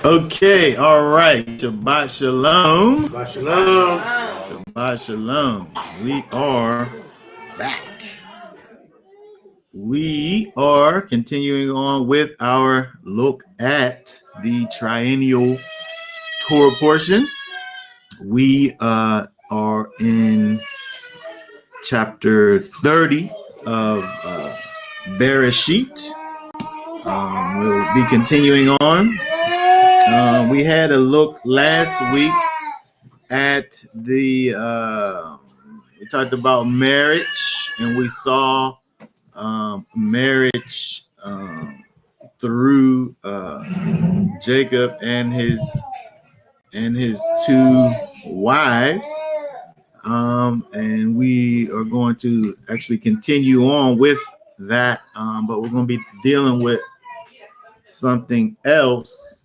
Okay, all right. Shabbat shalom. Shabbat shalom. Shabbat shalom. We are back. We are continuing on with our look at the triennial Torah portion. We are in chapter 30 of Bereshit. We'll be continuing on. We had a look last week at the we talked about marriage, and we saw marriage through Jacob and his two wives, and we are going to actually continue on with that, but we're going to be dealing with something else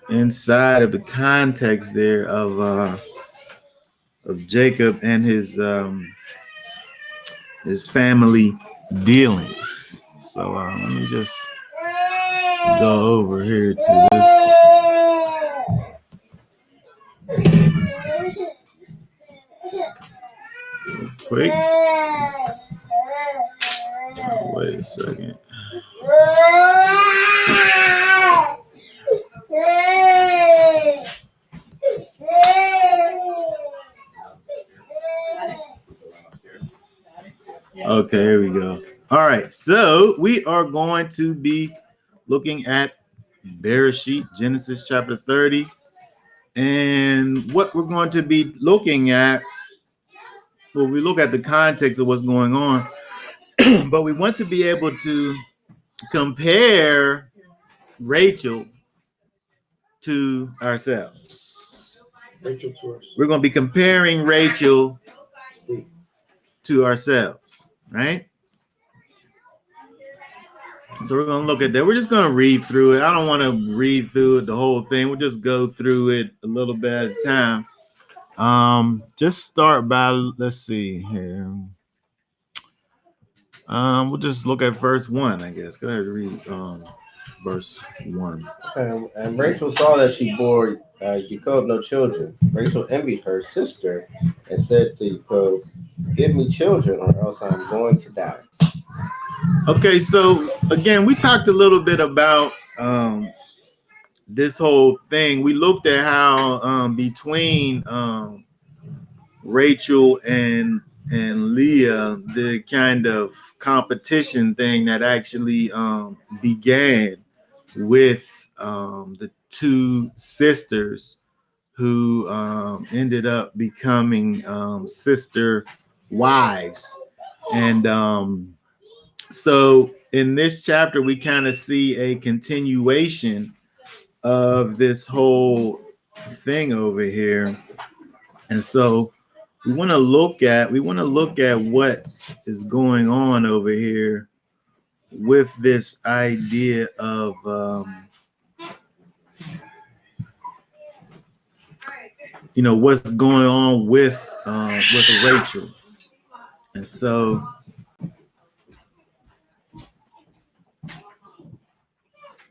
inside of the context there of Jacob and his family dealings. So let me just go over here to this. Real quick. Wait a second. Okay, here we go. All right, so we are going to be looking at Bereshit, Genesis chapter 30. And what we're going to be looking at, well, we look at the context of what's going on, but we want to be able to compare Raḥěl to ourselves. We're going to be comparing Raḥěl to ourselves, right? So we're going to look at that. We're just going to read through it. I don't want to read through it, the whole thing. We'll just go through it a little bit at a time. Just start by, let's see here. We'll just look at verse 1, I guess. Go ahead and read verse 1. And Rachel saw that she bore Jacob no children. Rachel envied her sister and said to Jacob, "Give me children, or else I'm going to die." Okay, so again, we talked a little bit about this whole thing. We looked at how between Rachel and Leah, the kind of competition thing that actually began with the two sisters who ended up becoming sister wives. And so in this chapter, we kind of see a continuation of this whole thing over here. And so we want to look at what is going on over here with this idea of what's going on with Rachel. And so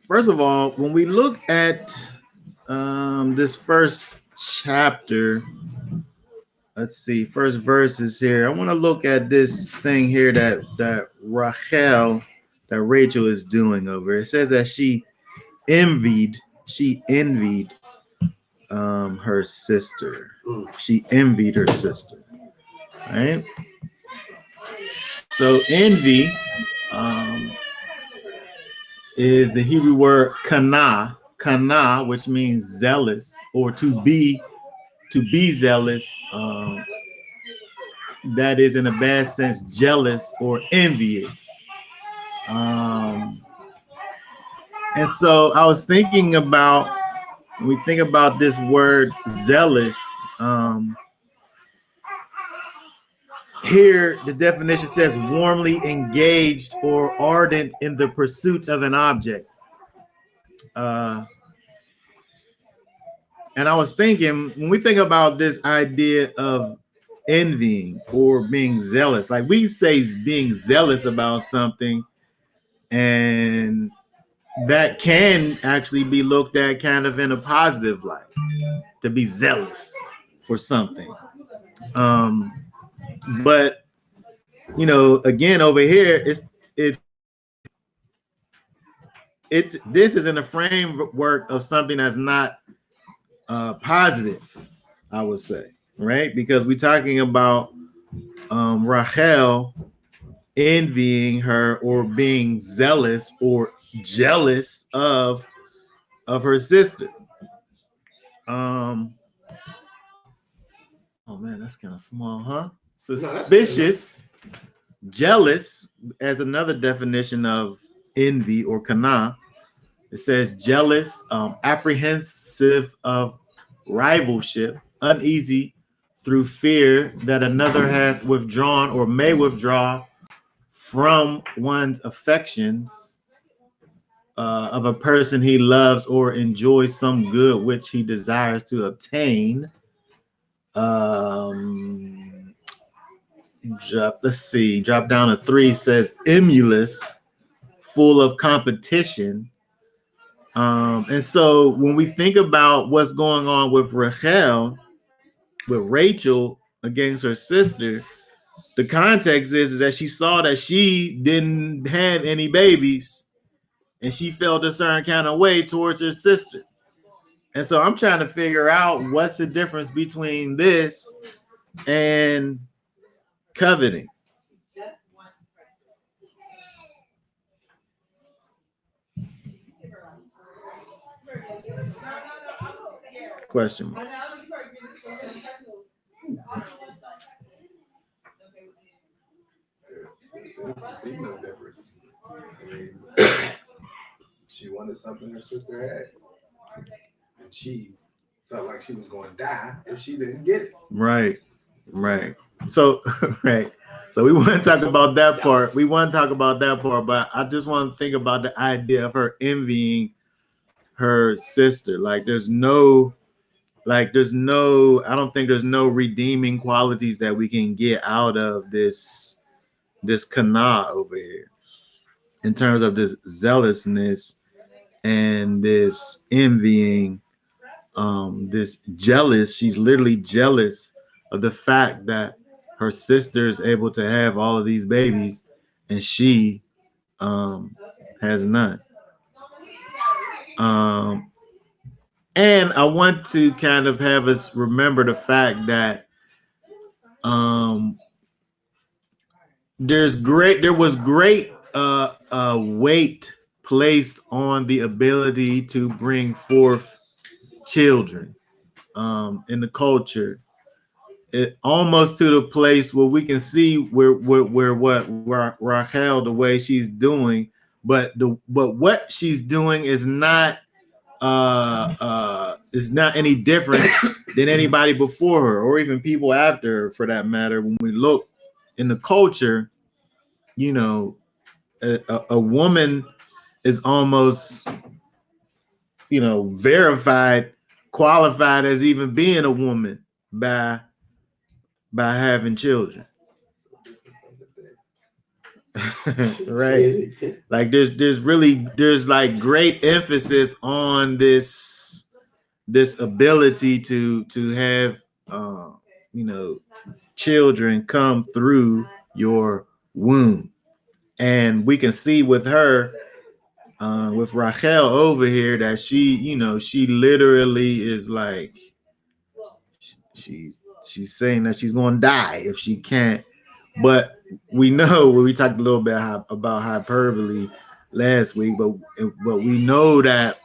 first of all, when we look at this first chapter, let's see, first verses here. I want to look at this thing here that Rahel, that Rachel is doing over. It says that she envied her sister. She envied her sister. Right? So envy is the Hebrew word kana, which means zealous, or to be zealous. That is, in a bad sense, jealous or envious. And so I was thinking about, when we think about this word zealous, here the definition says warmly engaged or ardent in the pursuit of an object. And I was thinking, when we think about this idea of envying or being zealous, like we say being zealous about something, and that can actually be looked at kind of in a positive light, to be zealous for something. But you know, again, over here, it's this is in the framework of something that's not positive, I would say, right? Because we're talking about Rahel envying her or being zealous or jealous of her sister. Oh man, that's kind of small, huh? Suspicious, jealous, as another definition of envy or kana. It says jealous, apprehensive of rivalship, uneasy through fear that another hath withdrawn or may withdraw from one's affections of a person he loves or enjoys some good which he desires to obtain. Drop down to 3, says emulous, full of competition. And so when we think about what's going on with Rahel, with Rachel against her sister, the context is that she saw that she didn't have any babies and she felt a certain kind of way towards her sister. And so I'm trying to figure out what's the difference between this and coveting. Question mark. There's no difference. I mean, she wanted something her sister had, and she felt like she was going to die if she didn't get it. Right. So, right. So we want to talk about that part. But I just want to think about the idea of her envying her sister. I don't think there's no redeeming qualities that we can get out of this kana over here in terms of this zealousness and this envying, this jealous. She's literally jealous of the fact that her sister is able to have all of these babies and she has none. And I want to kind of have us remember the fact that there was great weight placed on the ability to bring forth children in the culture. It almost to the place where we can see where Raḥěl, the way she's doing, but what she's doing is not any different than anybody before her or even people after her, for that matter. When we look in the culture, you know, a woman is almost, you know, verified, qualified as even being a woman by having children. Right. Like there's like great emphasis on this ability to have you know, children come through your womb. And we can see with her, with Raḥěl over here, that she literally is like, she's saying that she's going to die if she can't. But we know, we talked a little bit about hyperbole last week, but we know that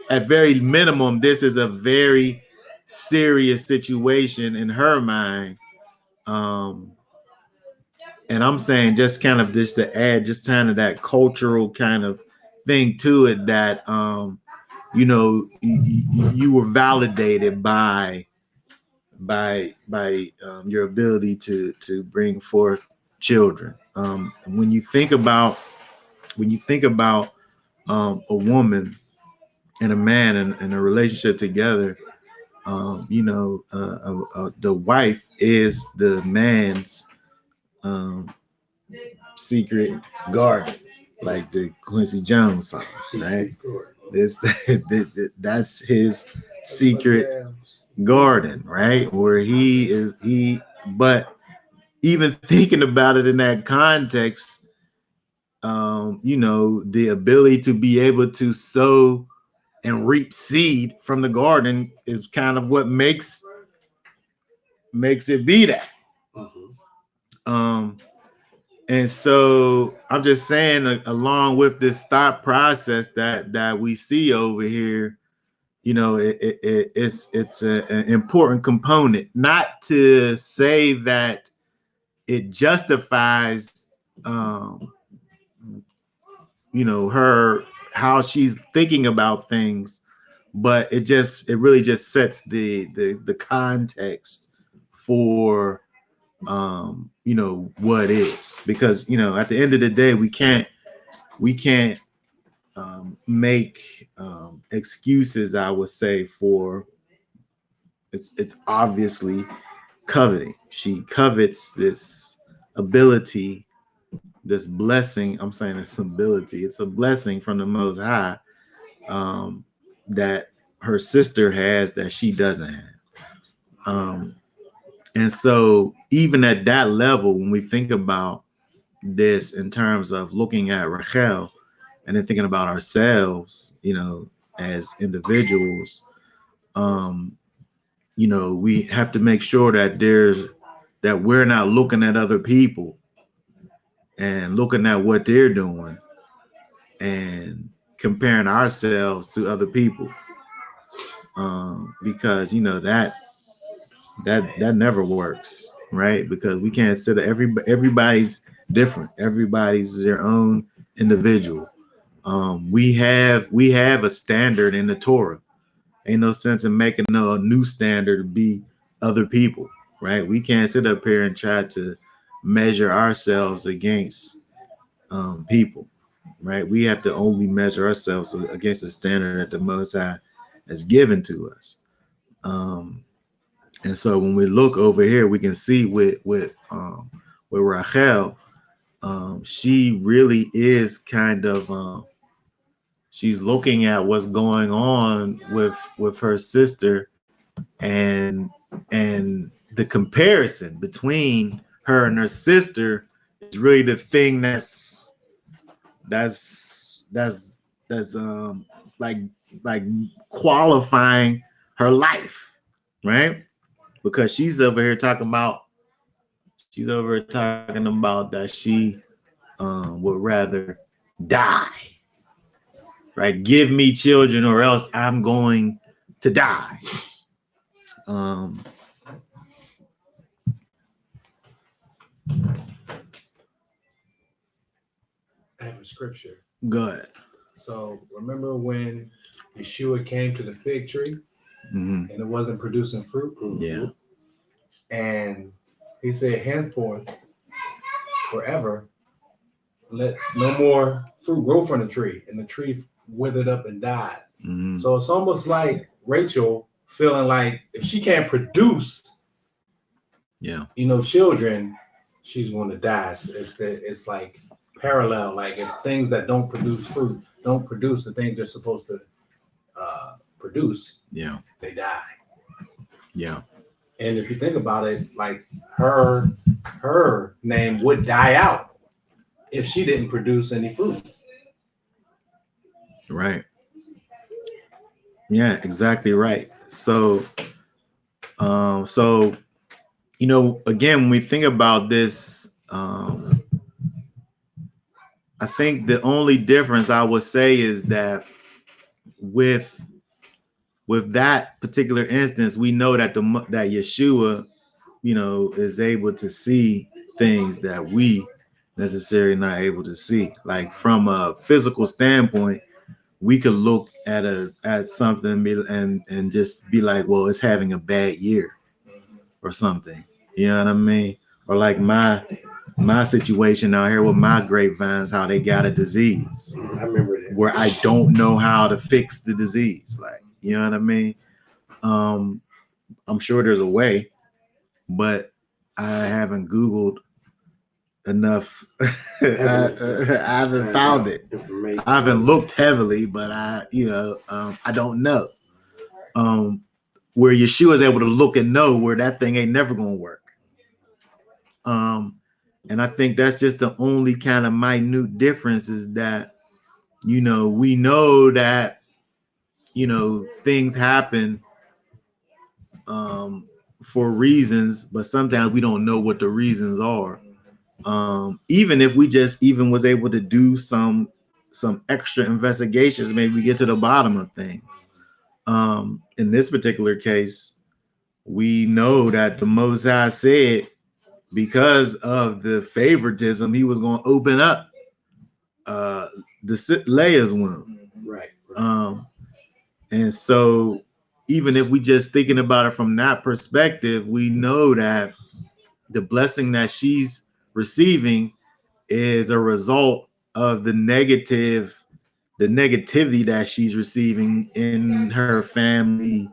at very minimum, this is a very serious situation in her mind. And I'm saying just to add just kind of that cultural kind of thing to it, that you know, you were validated by your ability to bring forth children. When you think about a woman and a man and a relationship together, you know, the wife is the man's secret garden. like the Quincy Jones song, right? That's his secret garden, right? Where but even thinking about it in that context, the ability to be able to sow and reap seed from the garden is kind of what makes it be that. And so I'm just saying, along with this thought process that we see over here, it's an important component. Not to say that it justifies, her, how she's thinking about things, but it really just sets the context for what is, because at the end of the day we can't make excuses, I would say, for it's obviously coveting. She covets this ability, this blessing. I'm saying it's ability, it's a blessing from the Most High, that her sister has that she doesn't have. And so even at that level, when we think about this in terms of looking at Raḥěl and then thinking about ourselves, as individuals, we have to make sure that we're not looking at other people and looking at what they're doing and comparing ourselves to other people, because that never works, right? Because we can't sit everybody's different. Everybody's their own individual. We have a standard in the Torah. Ain't no sense in making a new standard to be other people, right? We can't sit up here and try to measure ourselves against people, right? We have to only measure ourselves against the standard that the Most High has given to us. And so when we look over here, we can see with Raḥěl, she really is kind of she's looking at what's going on with her sister, and the comparison between her and her sister is really the thing that's like qualifying her life, right? Because she's over here talking about that she would rather die, right? Give me children or else I'm going to die. I have a scripture. Good. So remember when Yeshua came to the fig tree, and it wasn't producing fruit? Yeah. And he said, henceforth, forever, let no more fruit grow from the tree. And the tree withered up and died. So it's almost like Rachel feeling like if she can't produce, children, she's going to die. It's like parallel. Like if things that don't produce fruit don't produce the things they're supposed to produce, they die. Yeah. And if you think about it, like her name would die out if she didn't produce any fruit. Right. Yeah, exactly right. So, again, when we think about this, I think the only difference I would say is that with that particular instance, we know that that Yeshua, is able to see things that we necessarily not able to see. Like from a physical standpoint, we could look at something and just be like, well, it's having a bad year or something. You know what I mean? Or like my situation out here with my grapevines, how they got a disease. I remember that. Where I don't know how to fix the disease. Like, you know what I mean? I'm sure there's a way, but I haven't Googled enough. I haven't found it. Information. I haven't looked heavily, but I don't know. Where Yeshua is able to look and know where that thing ain't never gonna work. And I think that's just the only kind of minute difference is that, we know that, things happen for reasons, but sometimes we don't know what the reasons are. Even if we just even was able to do some extra investigations, maybe we get to the bottom of things. In this particular case, we know that the Most High said because of the favoritism, he was going to open up the Leah's womb. Right. And so even if we just thinking about it from that perspective, we know that the blessing that she's receiving is a result of the negativity that she's receiving in her family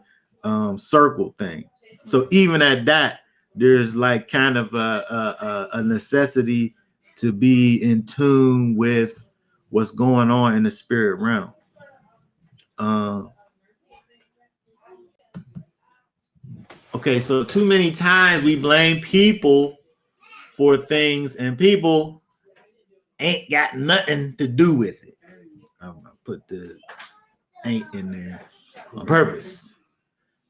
circle thing. So even at that, there's like kind of a necessity to be in tune with what's going on in the spirit realm. Okay, so too many times we blame people for things and people ain't got nothing to do with it. I'm gonna put the ain't in there on purpose,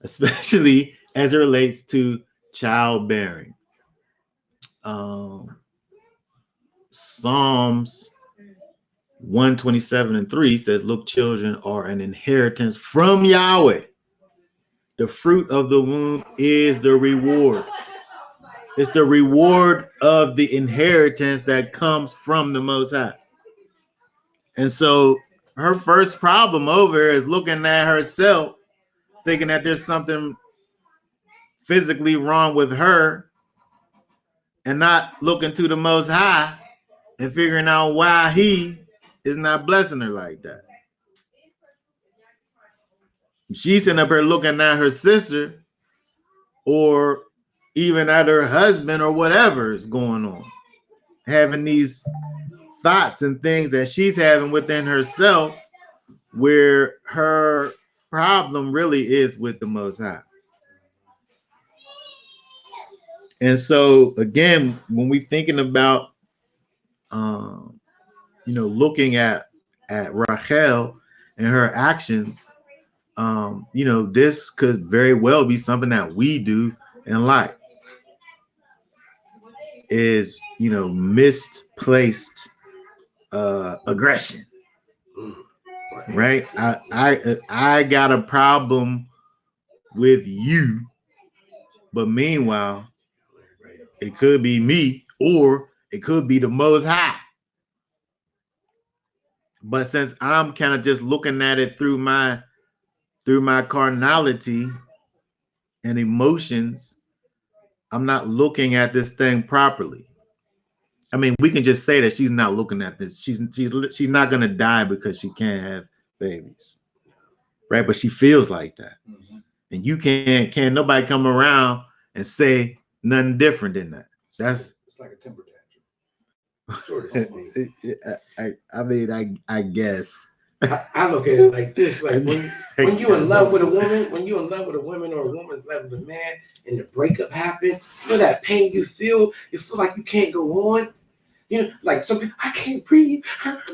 especially as it relates to childbearing. Psalms 127:3 says, "Look, children are an inheritance from Yahweh. The fruit of the womb is the reward." It's the reward of the inheritance that comes from the Most High. And so her first problem over is looking at herself, thinking that there's something physically wrong with her, and not looking to the Most High and figuring out why he is not blessing her like that. She's sitting up here looking at her sister or even at her husband or whatever is going on, having these thoughts and things that she's having within herself where her problem really is with the Most High. And so again, when we thinking about looking at Raḥěl and her actions, this could very well be something that we do in life, is misplaced aggression. Right? I got a problem with you, but meanwhile, it could be me or it could be the Most High. But since I'm kind of just looking at it through my carnality and emotions, I'm not looking at this thing properly. I mean, we can just say that she's not looking at this. She's not gonna die because she can't have babies, right? But she feels like that, and you can't nobody come around and say nothing different than that. It's like a temper tantrum. I guess. I look at it like this: like when you're in love with a woman, or a woman's in love with a man, and the breakup happened, that pain you feel like you can't go on. Like some people, I can't breathe.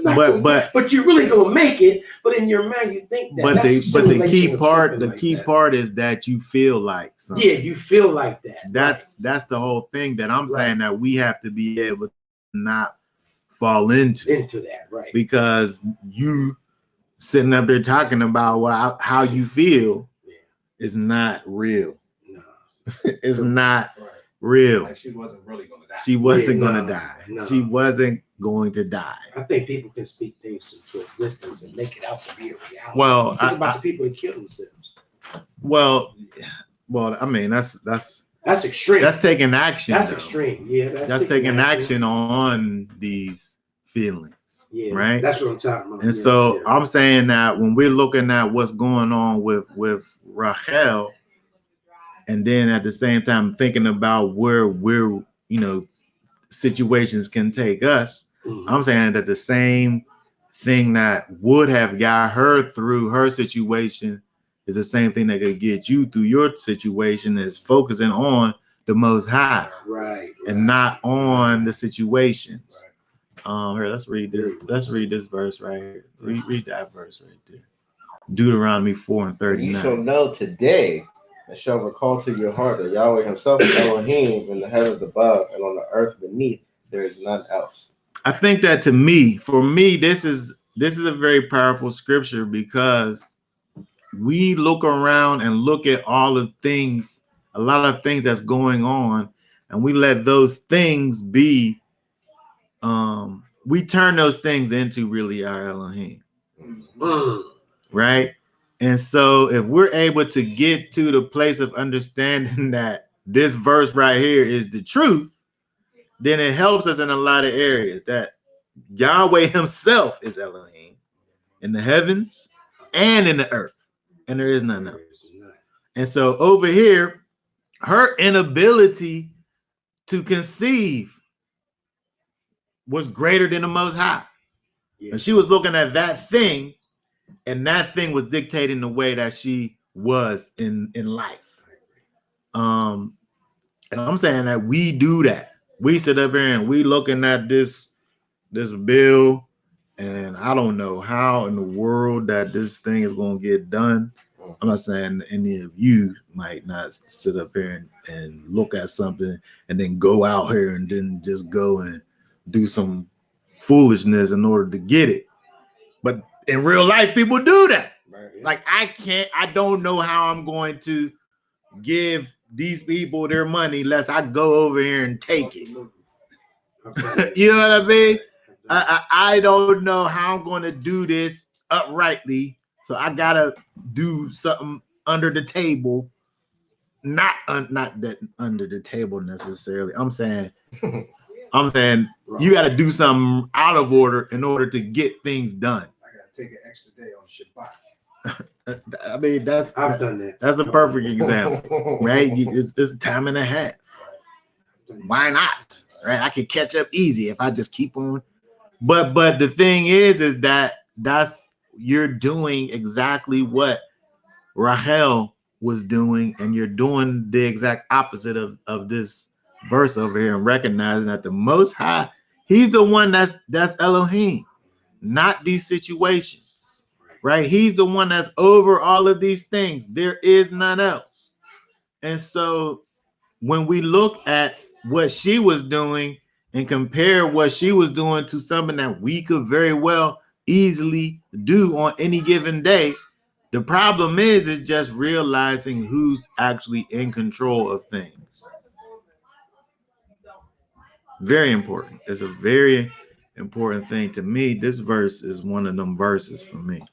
But you're really gonna make it. But in your mind, you think that. But the key part is that you feel like something. Yeah, you feel like that. That's the whole thing that I'm saying, that we have to be able to not fall into that, right? Because you sitting up there talking about how you feel is not real. No, it's not real. Like she wasn't really going to die. She wasn't going to die. No. She wasn't going to die. I think people can speak things into existence and make it out to be a reality. Well, think about the people that kill themselves. Well, I mean, that's extreme. That's taking action. That's extreme. Yeah, that's taking action on these feelings. Yeah, right. That's what I'm talking about. And so I'm saying that when we're looking at what's going on with Raḥěl, and then at the same time thinking about where we're situations can take us. Mhm. I'm saying that the same thing that would have got her through her situation is the same thing that could get you through your situation, is focusing on the Most High, Right. and not on the situations. Here, let's read this. Let's read this verse right here. Read that verse right there. Deuteronomy 4 and And you shall 39. know today and shall recall to your heart that Yahweh himself is Elohim in the heavens above and on the earth beneath. There is none else. I think that for me, this is a very powerful scripture, because we look around and look at all the things, a lot of things that's going on, and we let those things be. We turn those things into really our Elohim, right? And so if we're able to get to the place of understanding that this verse right here is the truth, then it helps us in a lot of areas, that Yahweh himself is Elohim in the heavens and in the earth, and there is none else. And so over here, her inability to conceive was greater than the Most High. And she was looking at that thing, and that thing was dictating the way that she was in life. And I'm saying that we do that. We sit up here and we looking at this bill, and I don't know how in the world that this thing is going to get done. I'm not saying any of you might not sit up here and look at something and then go out here and then just go and do some foolishness in order to get it. But in real life, people do that. Right, yeah. Like, I don't know how I'm going to give these people their money unless I go over here and take it. You know what I mean? I don't know how I'm going to do this uprightly, so I gotta do something under the table. Not that under the table necessarily. I'm saying you got to do something out of order in order to get things done. I gotta take an extra day on Shabbat. I mean, I've done that. That's a perfect example, right? It's time and a half. Why not? Right? I can catch up easy if I just keep on. But the thing is that's you're doing exactly what Raḥěl was doing, and you're doing the exact opposite of this verse over here, and recognizing that the Most High, he's the one that's Elohim, not these situations, right? He's the one that's over all of these things. There is none else. And so when we look at what she was doing and compare what she was doing to something that we could very well easily do on any given day, the problem is just realizing who's actually in control of things. Very important. It's a very important thing to me. This verse is one of them verses for me.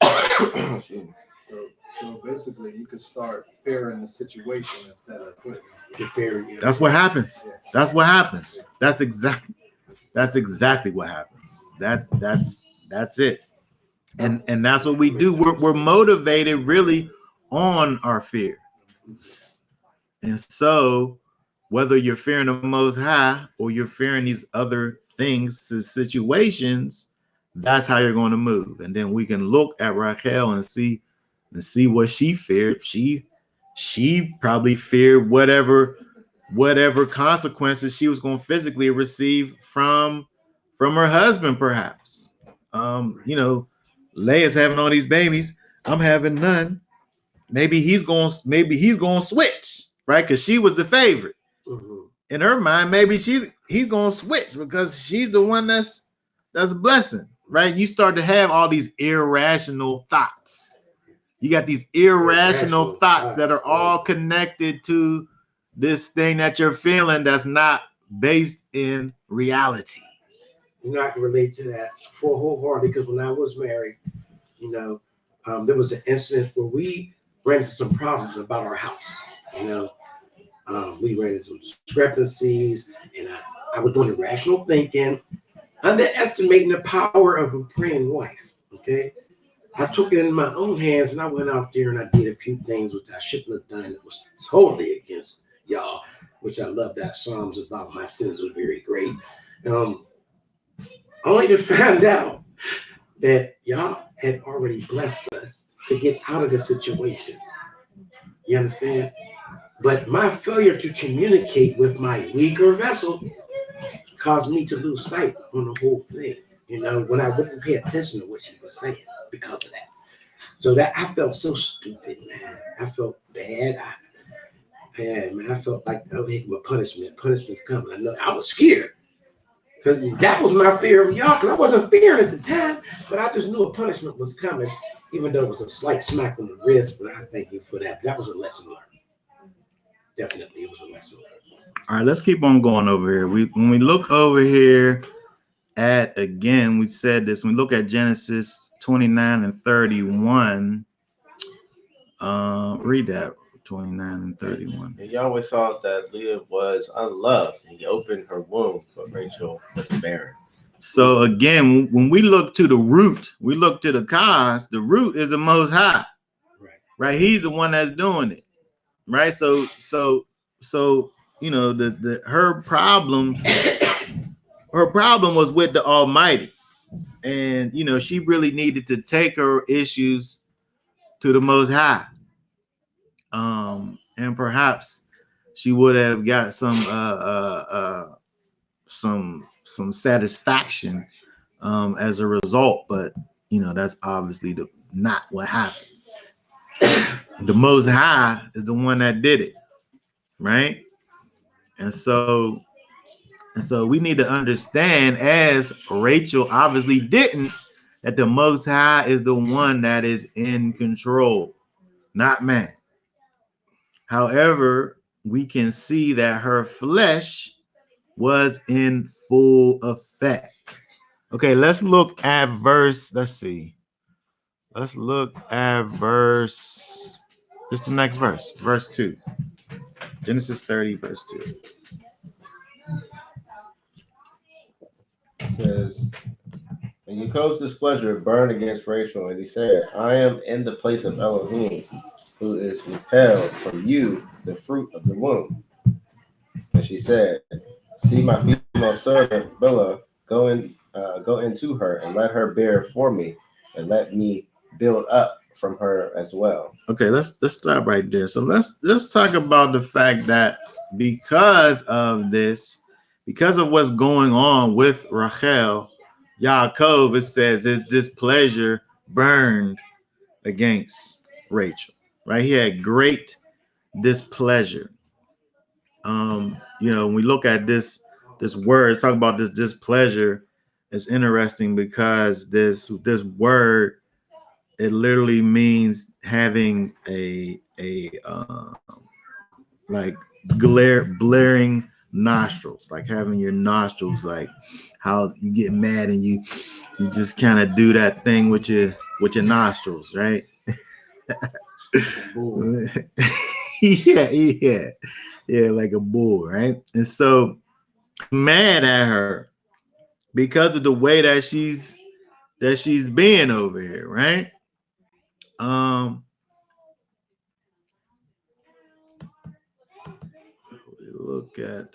So basically, you could start fearing the situation instead of putting fearing. That's what happens. That's what happens. That's exactly what happens. That's it. And that's what we do. We're motivated really on our fear. And so whether you're fearing the Most High or you're fearing these other things, situations, that's how you're going to move. And then we can look at Raḥěl and see what she feared. She probably feared whatever consequences she was going to physically receive from her husband, perhaps. Leia's having all these babies. I'm having none. Maybe he's going to switch, right? Because she was the favorite. Mm-hmm. In her mind, maybe he's going to switch because she's the one that's a blessing, right? You start to have all these irrational thoughts. You got these irrational thoughts that are all connected to this thing that you're feeling that's not based in reality. You know, I can relate to that for wholeheartedly, because when I was married, there was an incident where we ran into some problems about our house. We ran into some discrepancies, and I was doing irrational thinking, underestimating the power of a praying wife. Okay, I took it in my own hands, and I went out there and I did a few things which I shouldn't have done. It was totally against y'all, which I love that Psalms about my sins were very great. Only to find out that y'all had already blessed us to get out of the situation. You understand? But my failure to communicate with my weaker vessel caused me to lose sight on the whole thing. You know, when I wouldn't pay attention to what she was saying because of that. So that I felt so stupid, man. I felt bad. I felt like I was hitting a punishment. Punishment's coming. I know I was scared. Because that was my fear of y'all, because I wasn't fearing at the time, but I just knew a punishment was coming, even though it was a slight smack on the wrist, but I thank you for that. That was a lesson learned. Definitely, it was a lesson learned. All right, let's keep on going over here. When we look over here at, again, we said this, when we look at Genesis 29 and 31, read that, 29 and 31. And Yahweh saw that Leah was unloved, and he opened her womb, but Rachel was barren. So again, when we look to the root, we look to the cause, the root is the Most High, right? He's the one that's doing it, right? So you know, her problem was with the Almighty, and you know, she really needed to take her issues to the Most High, and perhaps she would have got some satisfaction as a result, but you know, that's obviously not what happened. The Most High is the one that did it, right? And so we need to understand, as Rachel obviously didn't, that the Most High is the one that is in control, not man. However, we can see that her flesh was in full effect. Okay, let's look at verse, let's look at verse, just the next verse, verse 2. Genesis 30, verse 2. It says, and Yaakov's displeasure burned against Rachel, and he said, I am in the place of Elohim, who is withheld from you the fruit of the womb. And she said, see my female servant Bilhah, go into her and let her bear for me, and let me build up from her as well. Okay, let's stop right there. So let's talk about the fact that because of what's going on with Rahel, Yaakov, it says his displeasure burned against Rachel, right? He had great displeasure. You know, when we look at this word, talk about this displeasure, it's interesting because this word, it literally means having a like blaring nostrils, like having your nostrils, like how you get mad and you just kind of do that thing with your nostrils, right? yeah, like a bull, right? And so mad at her because of the way that she's being over here, right? Look at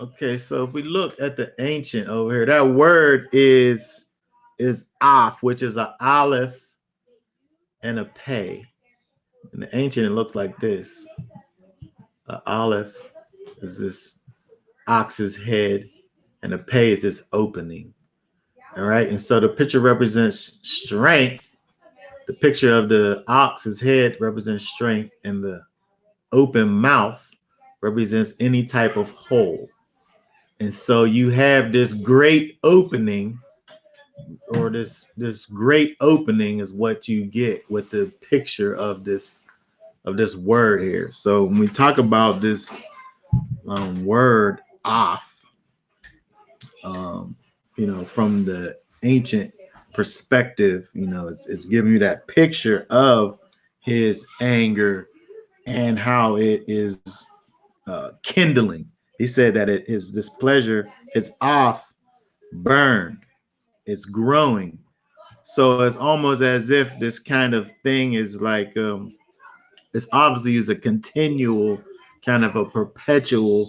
okay, so if we look at the ancient over here, that word is af, which is an aleph and a pei. In the ancient, it looks like this. An aleph is this ox's head, and a pei is this opening. All right, and so the picture represents strength. The picture of the ox's head represents strength, and the open mouth represents any type of hole. And so you have this great opening, or this great opening is what you get with the picture of this word here. So when we talk about this word off, you know, from the ancient perspective, you know, it's giving you that picture of his anger and how it is kindling. He said that his displeasure is off, burned, it's growing. So it's almost as if this kind of thing is like it's obviously is a continual kind of a perpetual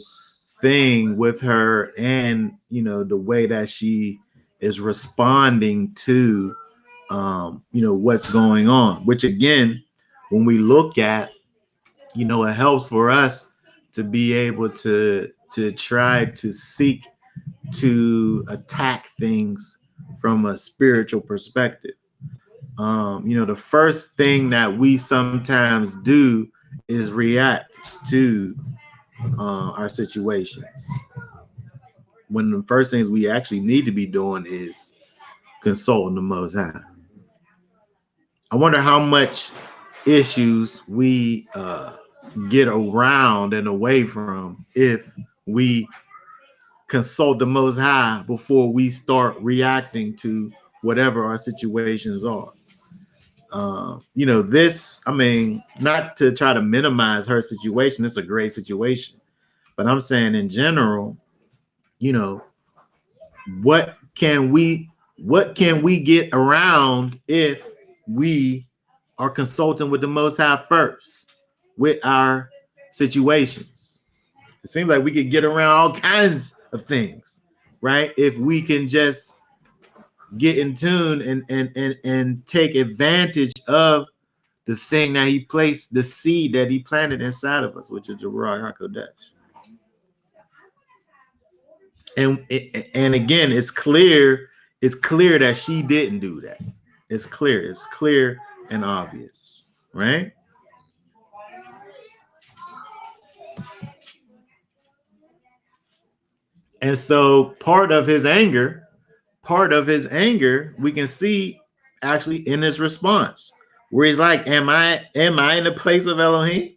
thing with her, and the way that she is responding to what's going on, which again, when we look at, it helps for us to be able to try to seek to attack things from a spiritual perspective. The first thing that we sometimes do is react to our situations, when the first things we actually need to be doing is consulting the Most High. I wonder how much issues we get around and away from if we consult the Most High before we start reacting to whatever our situations are. Not to try to minimize her situation. It's a great situation, but I'm saying in general, what can we get around if we are consulting with the Most High first with our situations? It seems like we could get around all kinds of things, right? If we can just get in tune and take advantage of the thing that he placed, the seed that he planted inside of us, which is the Ruach HaKodesh. And again, it's clear that she didn't do that. It's clear and obvious, right? And so part of his anger, we can see actually in his response, where he's like, am I in the place of Elohim?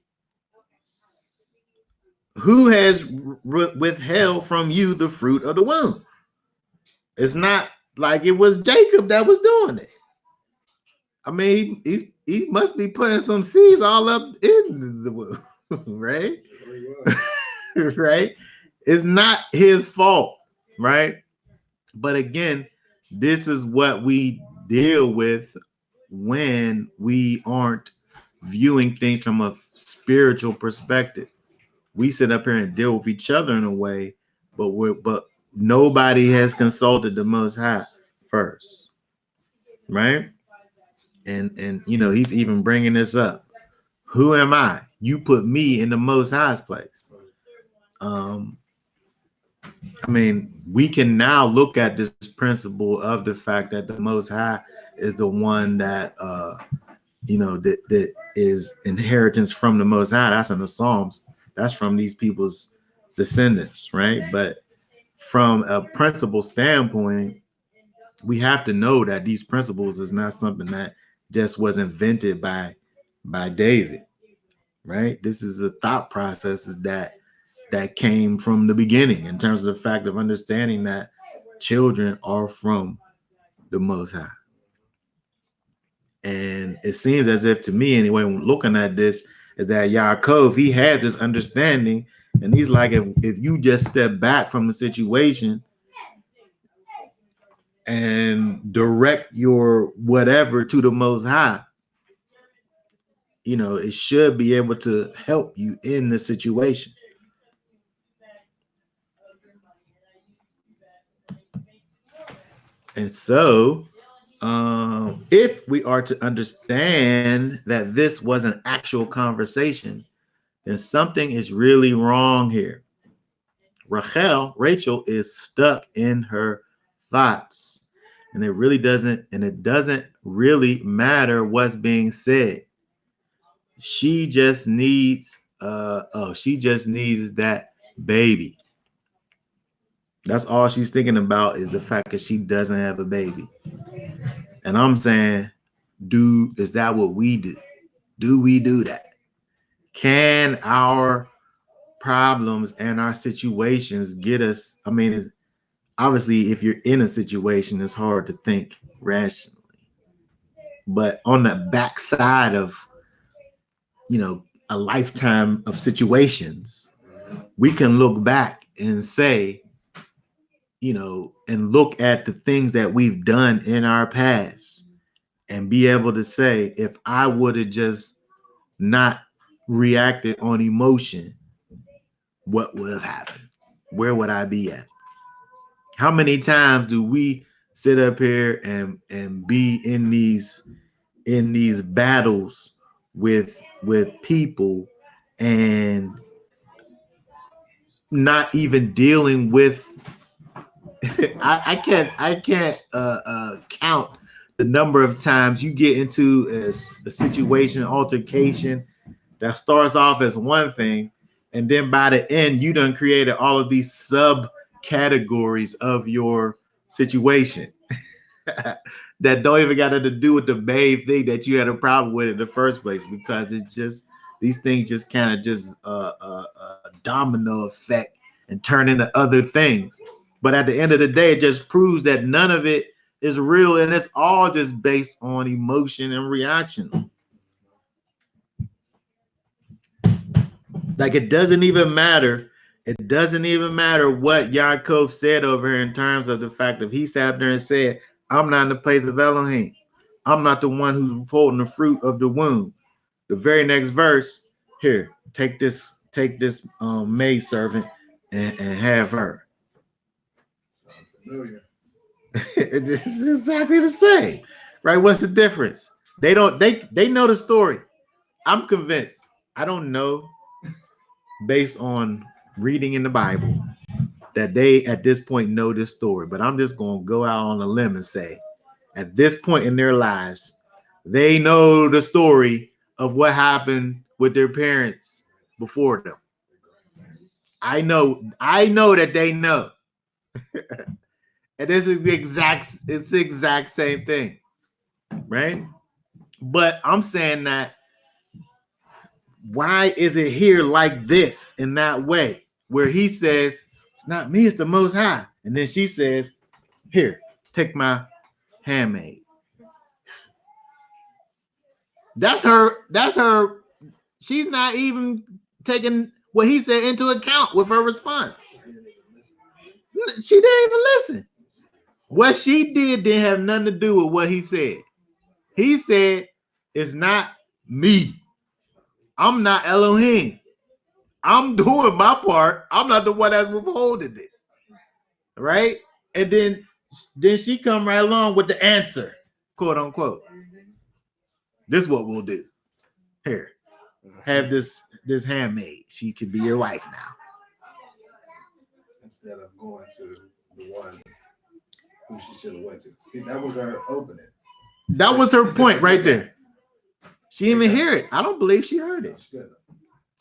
Who has withheld from you the fruit of the womb? It's not like it was Jacob that was doing it. I mean, he must be putting some seeds all up in the womb, right? Right? It's not his fault, right? But again, this is what we deal with when we aren't viewing things from a spiritual perspective. We sit up here and deal with each other in a way, but nobody has consulted the Most High first, right? And he's even bringing this up. Who am I? You put me in the Most High's place. We can now look at this principle of the fact that the Most High is the one that that is inheritance from the Most High. That's in the Psalms. That's from these people's descendants, right? But from a principle standpoint, we have to know that these principles is not something that just was invented by David, right? This is a thought processes that came from the beginning, in terms of the fact of understanding that children are from the Most High. And it seems as if, to me anyway, when looking at this, is that Yaakov, he has this understanding, and he's like, if you just step back from the situation and direct your whatever to the Most High, it should be able to help you in the situation. And so, if we are to understand that this was an actual conversation, then something is really wrong here. Rachel is stuck in her thoughts, and it doesn't really matter what's being said. She just needs that baby. That's all she's thinking about, is the fact that she doesn't have a baby. And I'm saying, is that what we do? Do we do that? Can our problems and our situations get us? Obviously, if you're in a situation, it's hard to think rationally. But on the backside of, a lifetime of situations, we can look back and say, and look at the things that we've done in our past and be able to say, if I would have just not reacted on emotion, what would have happened? where would I be at? How many times do we sit up here and be in these battles with people and not even dealing with I can't count the number of times you get into a situation, altercation that starts off as one thing, and then by the end you done created all of these subcategories of your situation that don't even got to do with the main thing that you had a problem with in the first place, because it's just these things just kind of just domino effect and turn into other things. But at the end of the day, it just proves that none of it is real, and it's all just based on emotion and reaction. Like, it doesn't even matter. It doesn't even matter what Yaakov said over here in terms of the fact that he sat there and said, I'm not in the place of Elohim. I'm not the one who's holding the fruit of the womb. The very next verse, here, take this maid servant and have her. Familiar. It's exactly the same, right? What's the difference? They know the story. I'm convinced. I don't know, based on reading in the Bible, that they at this point know this story, but I'm just going to go out on a limb and say at this point in their lives, they know the story of what happened with their parents before them. I know that they know. And this is it's the exact same thing, right? But I'm saying that why is it here like this in that way, where he says, it's not me, it's the Most High. And then she says, here, take my handmaid. That's her. She's not even taking what he said into account with her response. She didn't even listen. What she did didn't have nothing to do with what he said. He said, it's not me. I'm not Elohim. I'm doing my part. I'm not the one that's withholding it. Right? And then she come right along with the answer, quote unquote. This is what we'll do. Here, have this handmaid. She could be your wife now. Instead of going to the one who she should have went to. That was her opening. That was her point right there. She didn't even hear it. I don't believe she heard it.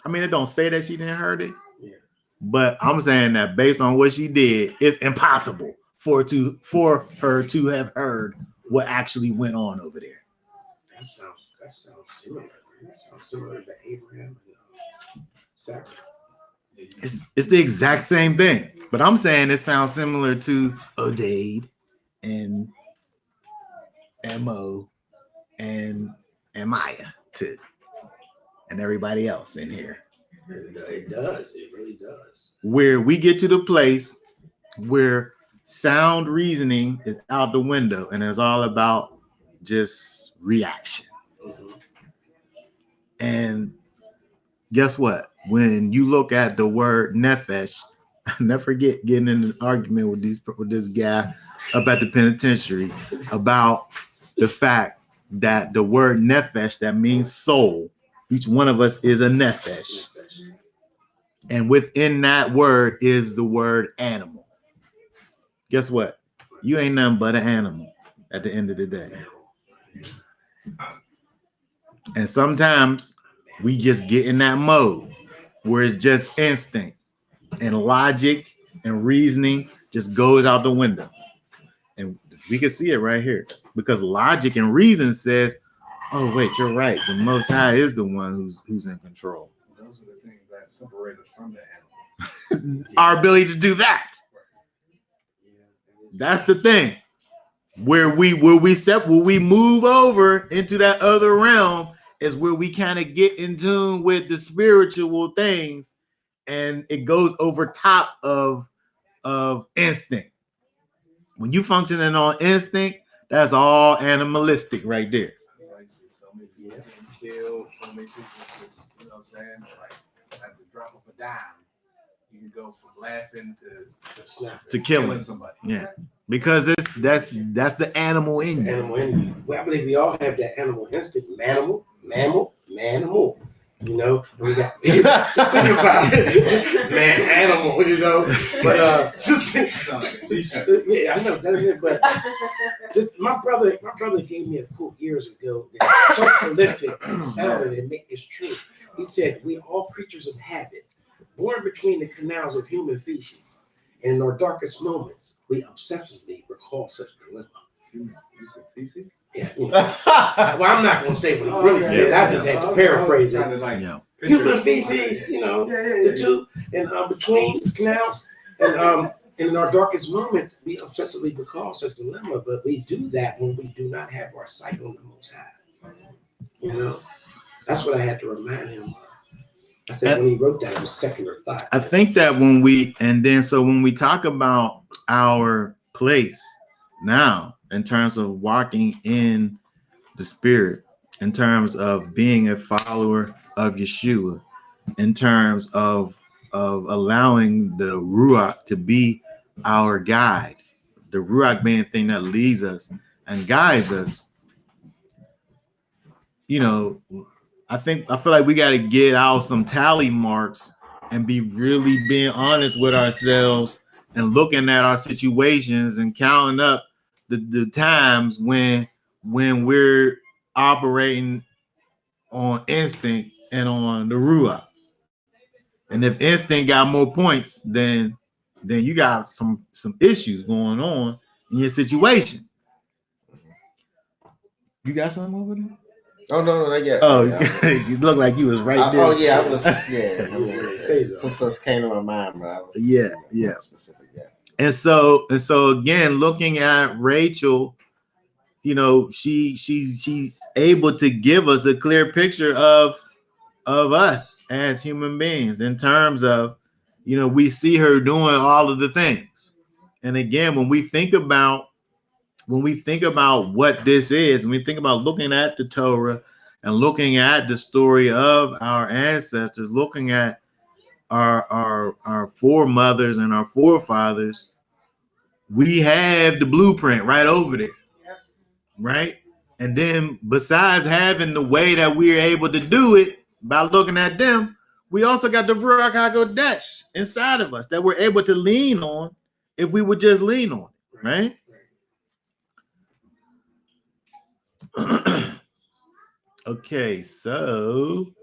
I mean, it don't say that she didn't heard it. Yeah. But I'm saying that based on what she did, it's impossible for her to have heard what actually went on over there. That sounds similar. That sounds similar to Abraham and Sarah. It's the exact same thing. But I'm saying it sounds similar to Odeid and Mo and Maya too, and everybody else in here. It does. It really does. Where we get to the place where sound reasoning is out the window and it's all about just reaction. Mm-hmm. And guess what? When you look at the word nefesh, I never forget getting in an argument with this guy up at the penitentiary about the fact that the word nefesh, that means soul, each one of us is a nefesh. And within that word is the word animal. Guess what? You ain't nothing but an animal at the end of the day. And sometimes we just get in that mode where it's just instinct and logic and reasoning just goes out the window. And we can see it right here because logic and reason says, oh, wait, you're right. The Most High is the one who's in control. Those are the things that separate us from the animal. Our ability to do that. That's the thing. Where we move over into that other realm is where we kind of get in tune with the spiritual things, and it goes over top of instinct. When you functioning on instinct, that's all animalistic right there. Like, so many people killed, so many people just, you know what I'm saying? Like, at the drop of a dime, you can go from laughing to killing somebody. Yeah, because that's the animal in you. Animal in you. Well, I believe we all have that animal instinct. Manimal. You know, we got think about it. Man, animal, you know. But Sounds like a t-shirt. yeah, I know, doesn't it? But just my brother gave me a quote years ago that's so prolific and sound and it's true. He said, "We all creatures of habit, born between the canals of human feces, and in our darkest moments, we obsessively recall such dilemma." Feces? Yeah. You know. Well, I'm not going to say what he really said. I just had to paraphrase it. Yeah. Human feces, you know, the two, and between the canals, and in our darkest moments, we obsessively recall such dilemma, but we do that when we do not have our sight on the Most High. You know, that's what I had to remind him of. I said when he wrote that, it was secular thought. I think that when we talk about our place now, in terms of walking in the Spirit, in terms of being a follower of Yeshua, in terms of allowing the Ruach to be our guide, the Ruach being the thing that leads us and guides us, you know, I feel like we got to get out some tally marks and be really being honest with ourselves and looking at our situations and counting up the times when we're operating on instinct and on the Ruach. And if instinct got more points, then you got some issues going on in your situation. You got something over there? Oh no, not yet. Oh, Yeah. you look like you was right there. Oh yeah, I was. Yeah, I mean, some stuff came to my mind, but I was yeah. specific. Yeah. And so again, looking at Rachel, you know, she's able to give us a clear picture of us as human beings in terms of, you know, we see her doing all of the things. And again, when we think about what this is, and we think about looking at the Torah and looking at the story of our ancestors, looking at our foremothers and our forefathers, we have the blueprint right over there. Yep. Right? And then besides having the way that we're able to do it by looking at them, we also got the Ruach HaKodesh inside of us that we're able to lean on if we would just lean on it, right? Okay, so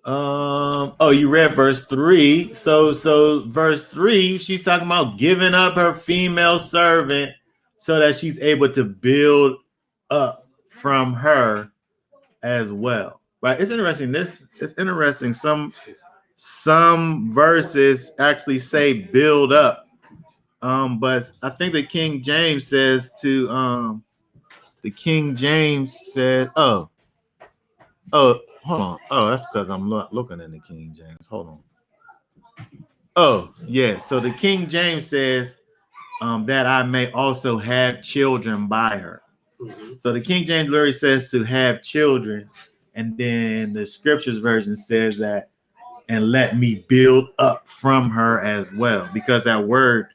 you read verse 3. So verse 3, she's talking about giving up her female servant so that she's able to build up from her as well. Right? It's interesting. It's interesting. Some verses actually say build up. But I think the King James says hold on. Oh, that's because I'm looking in the King James. Hold on. Oh, yeah. So the King James says that I may also have children by her. Mm-hmm. So the King James literally says to have children. And then the Scriptures version says that, and let me build up from her as well. Because that word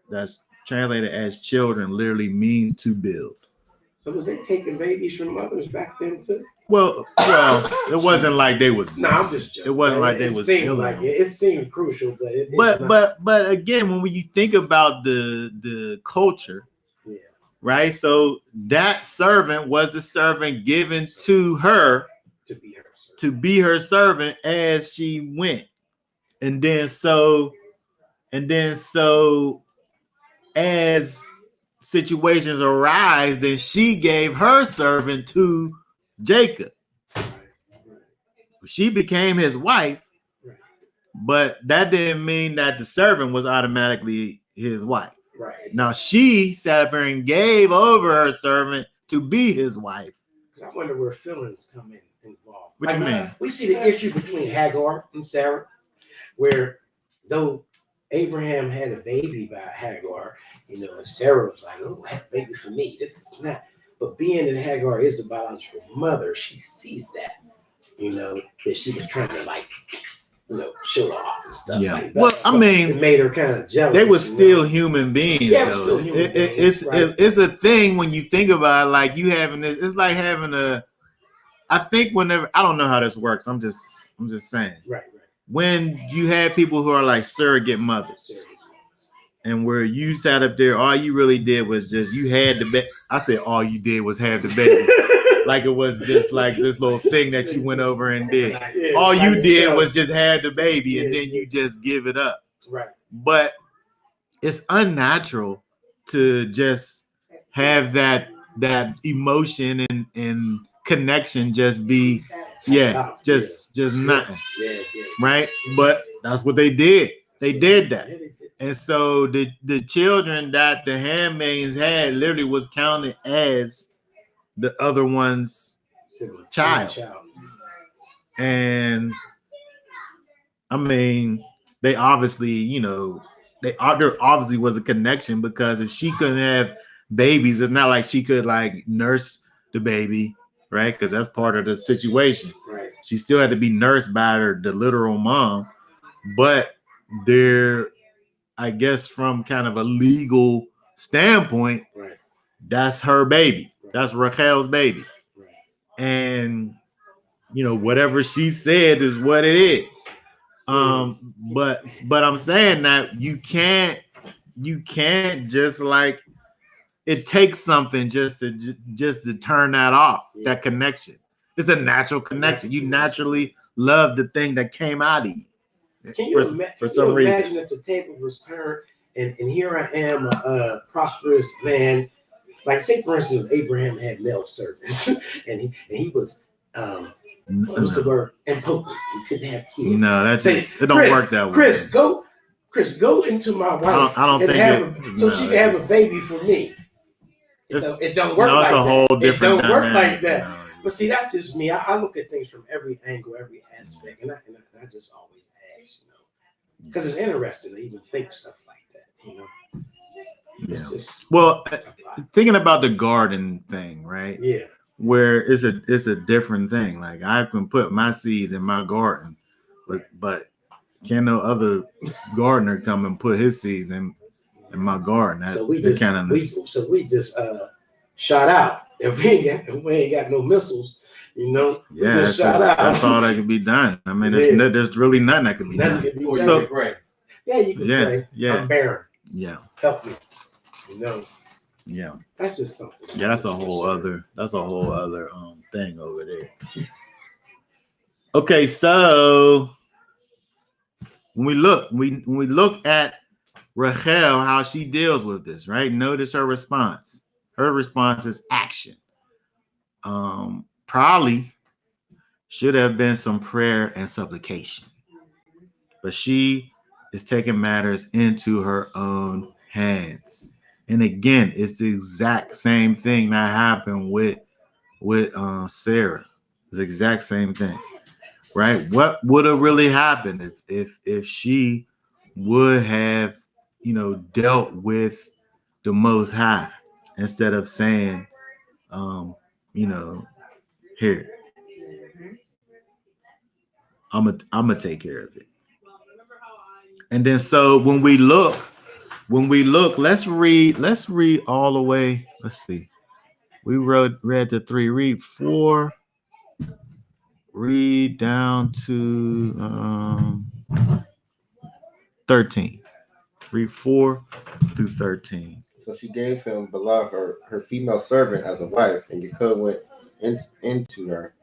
that's translated as children literally means to build. So was they taking babies from mothers back then too? Well, it wasn't like they was. No, I'm just joking. It wasn't like they was. It seemed crucial, but again, when you think about the culture, yeah, right? So that servant was the servant given to her to be her servant as she went, and then so as situations arise, then she gave her servant to Jacob. She became his wife, but that didn't mean that the servant was automatically his wife. Right. Now she sat up there and gave over her servant to be his wife. I wonder where feelings come involved. What you mean? We see the issue between Hagar and Sarah, where though Abraham had a baby by Hagar, you know, and Sarah was like, "Oh, have a baby for me. This is not." But being that Hagar is the biological mother, she sees that, you know, that she was trying to like show off and stuff like that. Well, I mean, it made her kind of jealous. They were still human beings. Yeah, though. still human beings, It's a thing when you think about it, like you having this. It's like having a. I think whenever I don't know how this works. I'm just saying. Right. When you have people who are like surrogate mothers, and where you sat up there, all you really did was just you had the baby. I said all you did was have the baby. Like it was just like this little thing that you went over and did. All you did was just have the baby and then you just give it up. Right. But it's unnatural to just have that emotion and connection just be just nothing. Right? But that's what they did. They did that. And so the children that the handmaids had literally was counted as the other one's child. And I mean, they obviously, there obviously was a connection, because if she couldn't have babies, it's not like she could like nurse the baby, right? Because that's part of the situation. Right. She still had to be nursed by the literal mom. But I guess from kind of a legal standpoint, right, that's her baby. Right. That's Raḥěl's baby. Right. And whatever she said is what it is. But I'm saying that you can't just like, it takes something just to turn that off, that connection. It's a natural connection. You naturally love the thing that came out of you. Can you for some reason imagine if the table was turned and here I am, a prosperous man, like say for instance Abraham had male servants and he was what's the word, impotent. You couldn't have kids. No, that's it don't work that way. Chris, go into my wife. I don't think so she can have a baby for me. It don't work like that. A whole different it don't work like that. No. But see, that's just me. I look at things from every angle, every aspect, and I just always ask, because it's interesting to even think stuff like that, Yeah. Just, well, thinking about the garden thing, right? Yeah. Where it's a different thing. Like I can put my seeds in my garden, but can no other gardener come and put his seeds in my garden? So we just shot out. If we ain't got no missiles, Yeah, that's all that can be done. I mean, there's really nothing that can be done. So pray. Yeah, you can pray. Yeah. I'm barren. Yeah. Help me. Yeah. That's just something. Yeah, that's a whole other thing over there. Okay, so when we look at Raḥěl, how she deals with this, right? Notice her response. Her response is action. Probably should have been some prayer and supplication, but she is taking matters into her own hands. And again, it's the exact same thing that happened with Sarah. It's the exact same thing, right? What would have really happened if she would have, dealt with the Most High instead of saying, here, I'm gonna take care of it. And then so when we look, let's read all the way. Let's see. We read the 3, read 4, read down to 13. Read 4 through 13. So she gave him Bilhah, her female servant, as a wife, and Yaakov went into her.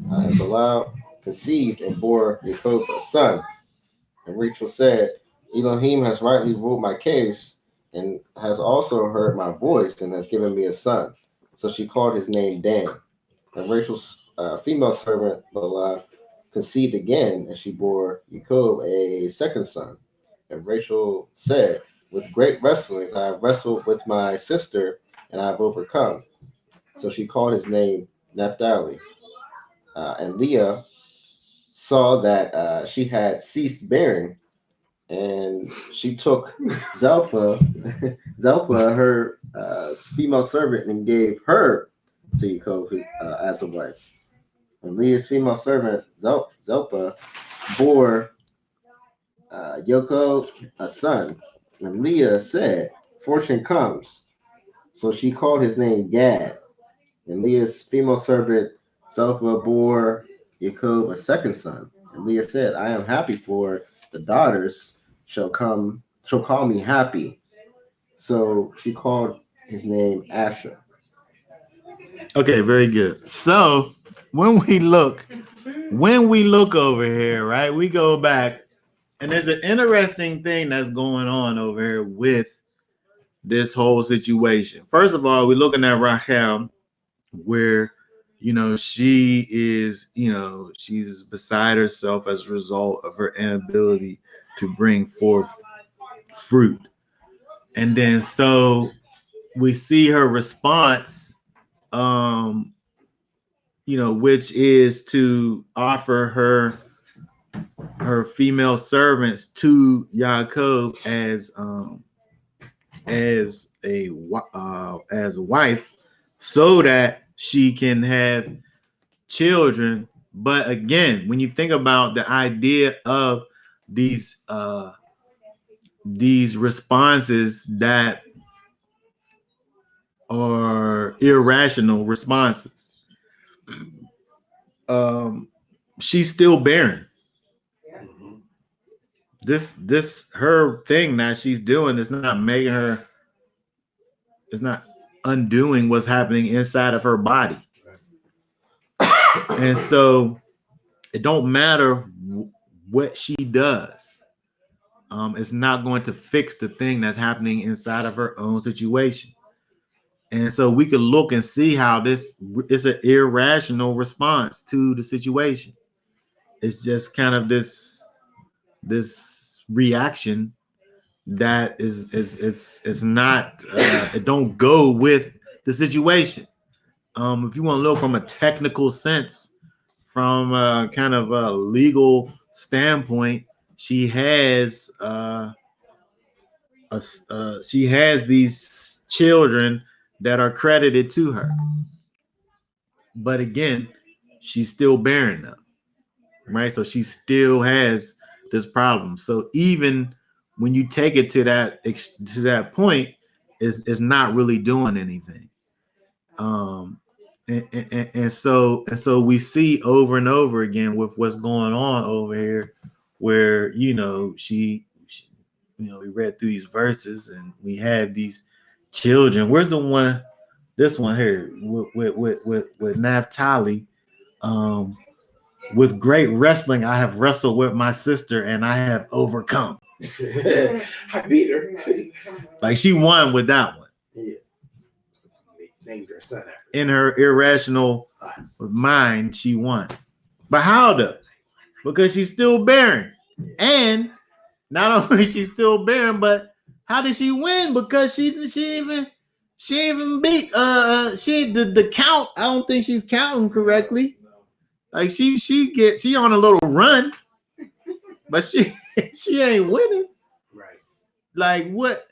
And Bilhah conceived and bore Yaakov a son. And Rachel said, Elohim has rightly ruled my case and has also heard my voice and has given me a son. So she called his name Dan. And Rachel's female servant Bilhah conceived again, and she bore Yaakov a second son. And Rachel said, with great wrestlings I have wrestled with my sister, and I have overcome. So she called his name Naphtali. And Leah saw that she had ceased bearing, and she took Zilpah, her female servant, and gave her to Yaakov as a wife. And Leah's female servant Zilpah bore Yaakov a son. And Leah said, fortune comes. So she called his name Gad. And Leah's female servant Zilpah bore Yaakov a second son. And Leah said, I am happy, for the daughters shall call me happy. So she called his name Asher. Okay, very good. So when we look over here, right, we go back, and there's an interesting thing that's going on over here with this whole situation. First of all, we're looking at Rahel, where she is, she's beside herself as a result of her inability to bring forth fruit. And then so we see her response, which is to offer her female servants to Yaakov as a wife, so that she can have children. But again, when you think about the idea of these responses that are irrational responses, she's still barren. This her thing that she's doing is not making her, it's not undoing what's happening inside of her body. And so it don't matter what she does, it's not going to fix the thing that's happening inside of her own situation. And so we could look and see how this is an irrational response to the situation. It's just kind of this reaction that is not it don't go with the situation. If you want to look from a technical sense, from a kind of a legal standpoint, she has these children that are credited to her, but again, she's still barren them, right? So she still has this problem. So even when you take it to that point, it's not really doing anything. And so we see over and over again with what's going on over here, where she we read through these verses and we have these children. Where's the one? This one here with Naphtali. With great wrestling, I have wrestled with my sister and I have overcome. I beat her. Like she won with that one. Yeah. Named her son after. In her irrational mind, she won. But how though? Because she's still barren. And not only she's still barren, but how did she win? Because she even beat the count. I don't think she's counting correctly. Like she on a little run, but she ain't winning. Right. Like what?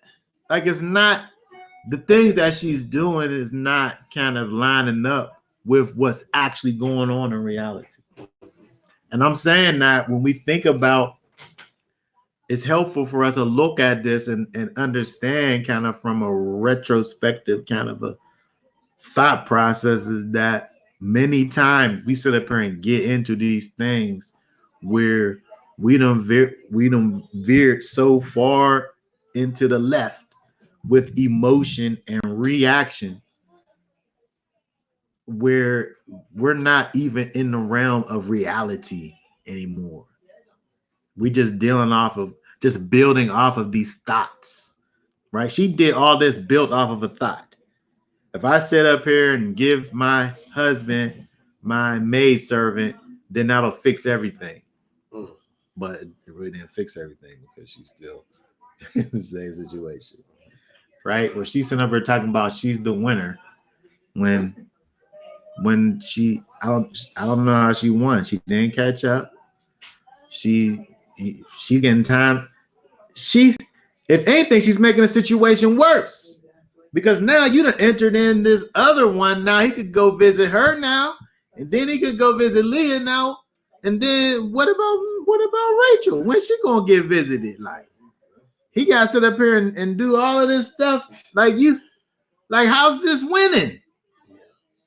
Like it's not, the things that she's doing is not kind of lining up with what's actually going on in reality. And I'm saying that when we think about, it's helpful for us to look at this and understand kind of from a retrospective kind of a thought process, is that many times we sit up here and get into these things where we done veered so far into the left with emotion and reaction, where we're not even in the realm of reality anymore. We just building off of these thoughts, right? She did all this built off of a thought. If I sit up here and give my husband my maidservant, then that'll fix everything. But it really didn't fix everything, because she's still in the same situation, right? Where she's sitting up here talking about she's the winner when she, I don't know how she won. She didn't catch up. She's getting time. If anything, she's making the situation worse, because now you done entered in this other one. Now he could go visit her now, and then he could go visit Leah now. And then what about Rachel? When's she gonna get visited? Like he got to sit up here and do all of this stuff. Like how's this winning?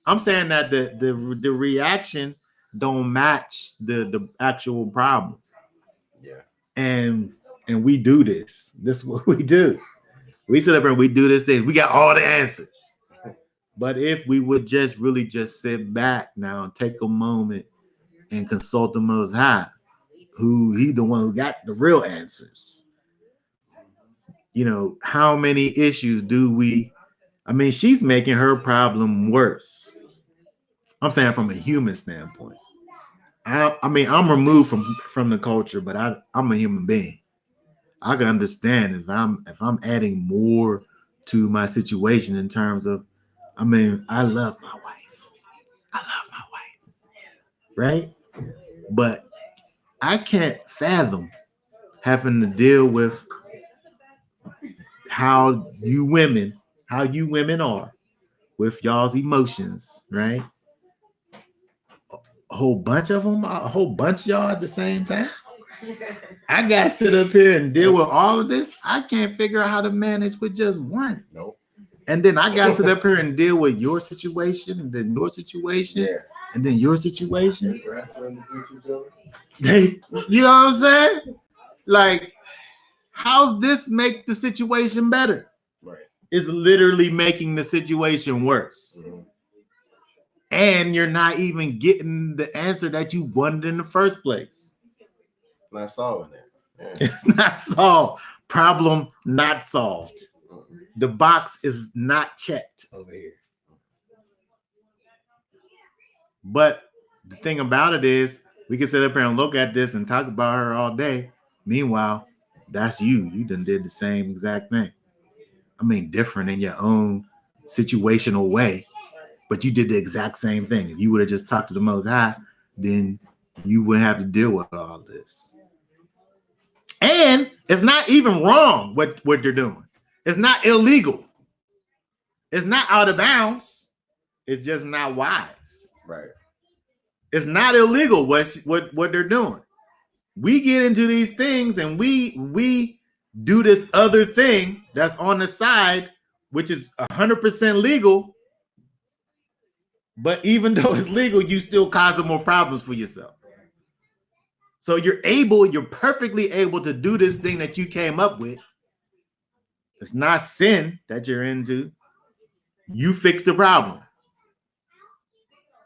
I'm saying that the reaction don't match the actual problem. Yeah. And we do this. This is what we do. We sit up here and we do this thing. We got all the answers. But if we would just really just sit back now and take a moment and consult the Most High, who he the one who got the real answers. You know, how many issues do we? I mean, she's making her problem worse. I'm saying from a human standpoint. I mean, I'm removed from the culture, but I'm a human being. I can understand if I'm adding more to my situation in terms of, I mean, I love my wife. Right? But I can't fathom having to deal with how you women are with y'all's emotions, right? A whole bunch of them, a whole bunch of y'all at the same time. I gotta sit up here and deal with all of this. I can't figure out how to manage with just one. Nope. And then I gotta sit up here and deal with your situation, and then your situation, and then your situation. Hey, you know what I'm saying? Like, how's this make the situation better? Right. It's literally making the situation worse. Mm-hmm. And you're not even getting the answer that you wanted in the first place. Not solving it. Yeah. It's not solved. Problem not solved. The box is not checked over here. But the thing about it is, we can sit up here and look at this and talk about her all day. Meanwhile, that's you. You done did the same exact thing. I mean, different in your own situational way, but you did the exact same thing. If you would have just talked to the Most High, then you wouldn't have to deal with all of this. And it's not even wrong what they're doing. It's not illegal. It's not out of bounds. It's just not wise. Right. It's not illegal what they're doing. We get into these things and we do this other thing that's on the side, which is 100% legal. But even though it's legal, you still causing more problems for yourself. So you're perfectly able to do this thing that you came up with. It's not sin that you're into. You fixed the problem.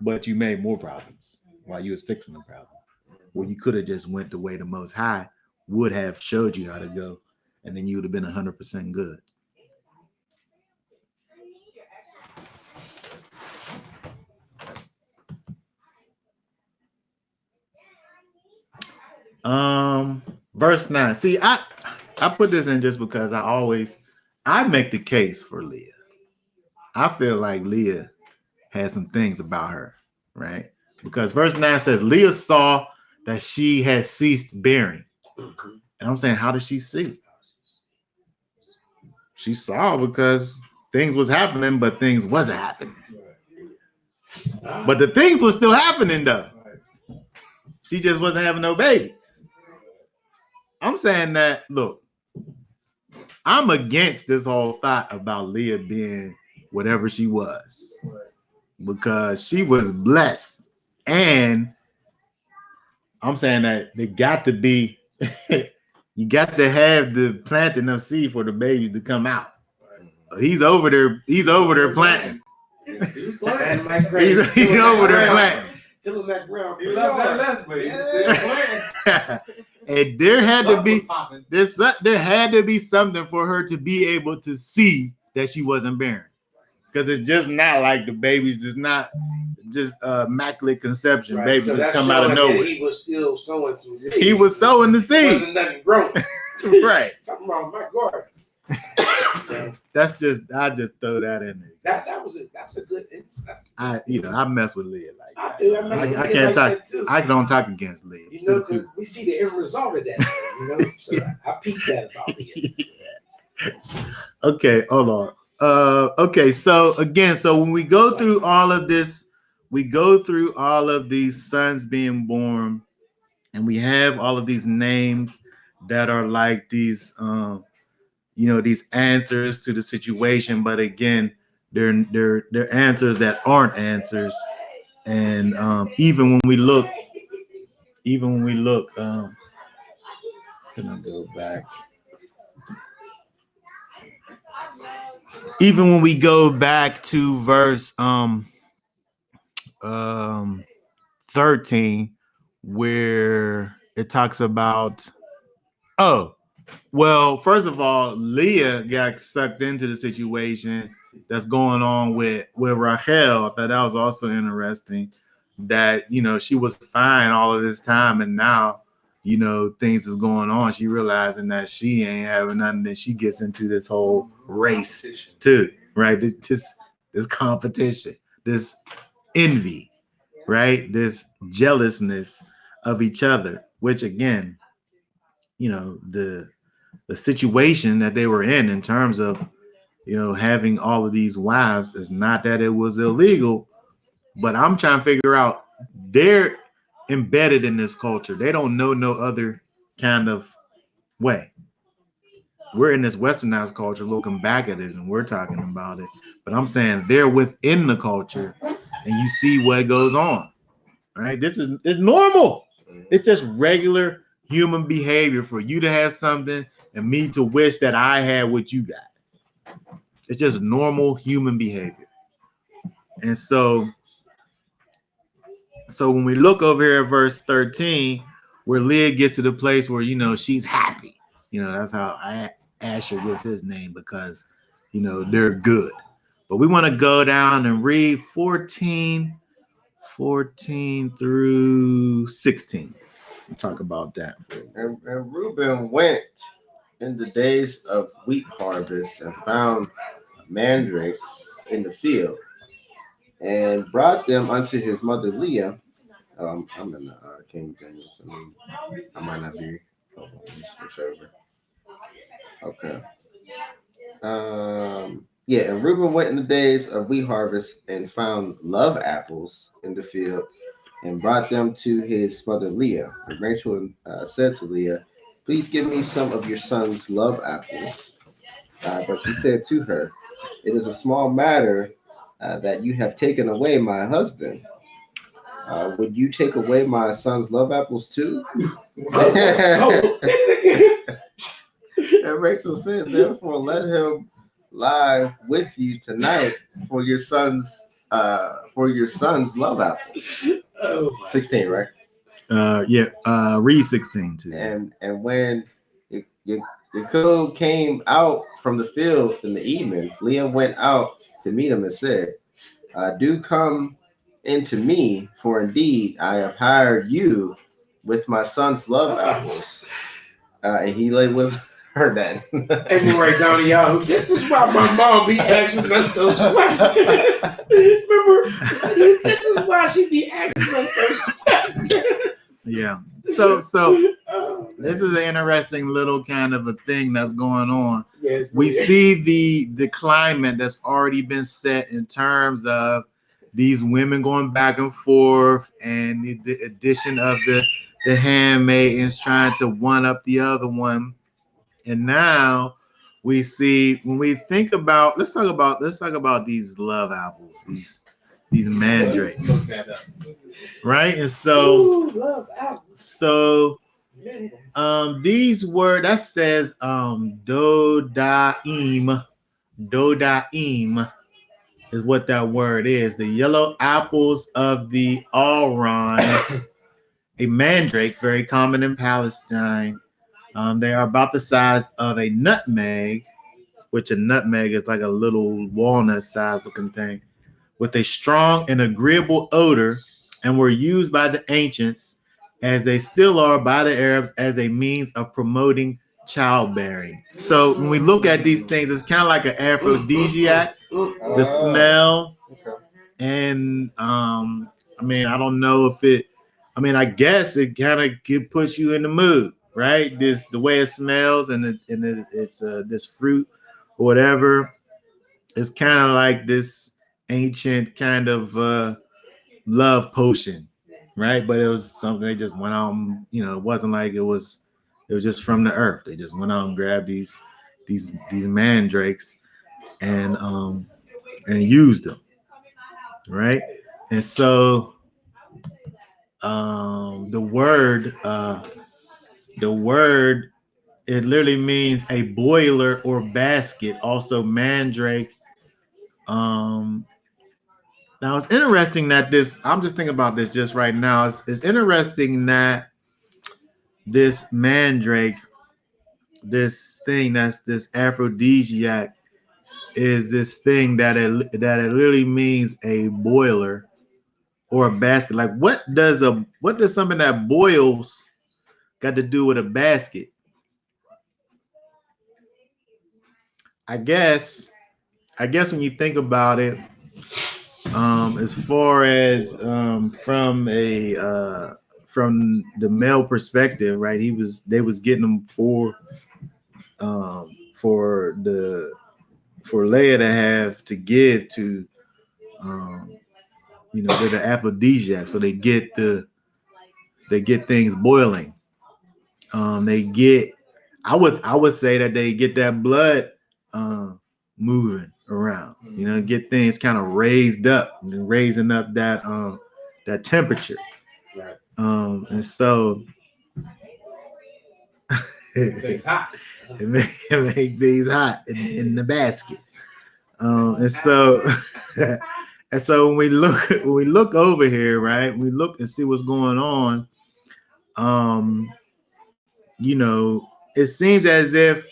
But you made more problems while you was fixing the problem. Well, you could have just went the way the Most High would have showed you how to go, and then you would have been 100% good. Verse 9. See, I put this in just because I make the case for Leah. I feel like Leah has some things about her, right? Because verse 9 says, Leah saw that she had ceased bearing. And I'm saying, how did she see? She saw because things was happening, but things wasn't happening. But the things were still happening, though. She just wasn't having no babies. I'm saying that, look, I'm against this whole thought about Leah being whatever she was. Because she was blessed. And I'm saying that they got to be, you got to have the planting of seed for the babies to come out. So he's over there planting. He's over there planting. Till that ground. You love that Leslie. He's still playing. And there had to be something for her to be able to see that she wasn't barren. Because it's just not like the babies, it's not just immaculate conception. Right. Babies So just come out of nowhere. He was still sowing some seed. He was sowing the seed. Wasn't nothing growing. Right. Something wrong with my garden. That's just, I just throw that in there. That's a good. I mess with Leah like that. I do. I mess with I Leah can't like talk. that too. I don't talk against Leah. You know, because we see the end result of that. You know, so Yeah. I peeped that about Leah. Yeah. Okay, hold on. Okay, so when we go through all of this, we go through all of these sons being born And we have all of these names that are like these, these answers to the situation. But again, they're answers that aren't answers. And even when we look, can I go back? Even when we go back to verse 13, where it talks about, first of all, Leah got sucked into the situation that's going on with Raḥěl. I thought that was also interesting, that she was fine all of this time, and now things is going on. She realizing that she ain't having nothing, then she gets into this whole race too, right? This competition, this envy, right? This jealousness of each other, which again, the situation that they were in terms of having all of these wives, is not that it was illegal, but I'm trying to figure out, they're embedded in this culture. They don't know no other kind of way. We're in this westernized culture looking back at it, and we're talking about it, but I'm saying they're within the culture, and you see what goes on, right? It's normal. It's just regular human behavior for you to have something and me to wish that I had what you got. It's just normal human behavior. And so when we look over here at verse 13, where Leah gets to the place where, she's happy. That's how Asher gets his name, because, they're good. But we want to go down and read 14 through 16. We'll talk about that. And Reuben went in the days of wheat harvest and found mandrakes in the field, and brought them unto his mother Leah. I'm in the King James. I might not be. Hold on, let me switch over. Okay. And Reuben went in the days of wheat harvest and found love apples in the field, and brought them to his mother Leah. And Rachel said to Leah, "Please give me some of your son's love apples." But she said to her, "It is a small matter that you have taken away my husband. Would you take away my son's love apples too?" And Rachel said, "Therefore, let him lie with you tonight for your son's love apple." 16, right? Read 16 too. And when Yaakov came out from the field in the evening, Leah went out to meet him and said, "Do come into me, for indeed I have hired you with my son's love apples." And he lay with her then. Anyway, Donnie, y'all, this is why my mom be asking us those questions. Remember, this is why she be asking us those questions. Yeah. So this is an interesting little kind of a thing that's going on. Yes, we see the climate that's already been set in terms of these women going back and forth, and the addition of the handmaidens trying to one up the other one. And now we see, when we think about, let's talk about these love apples, these mandrakes, right? And so, love apples. So, these word that says dodaim is what that word is. The yellow apples of the Alron, a mandrake, very common in Palestine. They are about the size of a nutmeg, which a nutmeg is like a little walnut-sized looking thing, with a strong and agreeable odor, and were used by the ancients, as they still are by the Arabs, as a means of promoting childbearing. So when we look at these things, it's kind of like an aphrodisiac, the smell. And I don't know if it, I guess it kind of could put you in the mood, right? The way it smells, and it's this fruit or whatever. It's kind of like this ancient kind of love potion, right? But it was something they just went out, and, it wasn't like it was just from the earth. They just went out and grabbed these mandrakes and used them, right? And so the word it literally means a boiler or basket. Also mandrake. Now it's interesting that I'm just thinking about this just right now. It's interesting that this mandrake, this thing that's this aphrodisiac, is this thing that it literally means a boiler or a basket. Like what does something that boils got to do with a basket? I guess when you think about it, as far as from the male perspective, right? They was getting them for Leia to have to give to they're the aphrodisiac, so they get things boiling. I would say that they get that blood moving around, get things kind of raised up, raising up that temperature. Right. And so It's hot. it make things hot in the basket. And so and so when we look over here, right, we look and see what's going on. It seems as if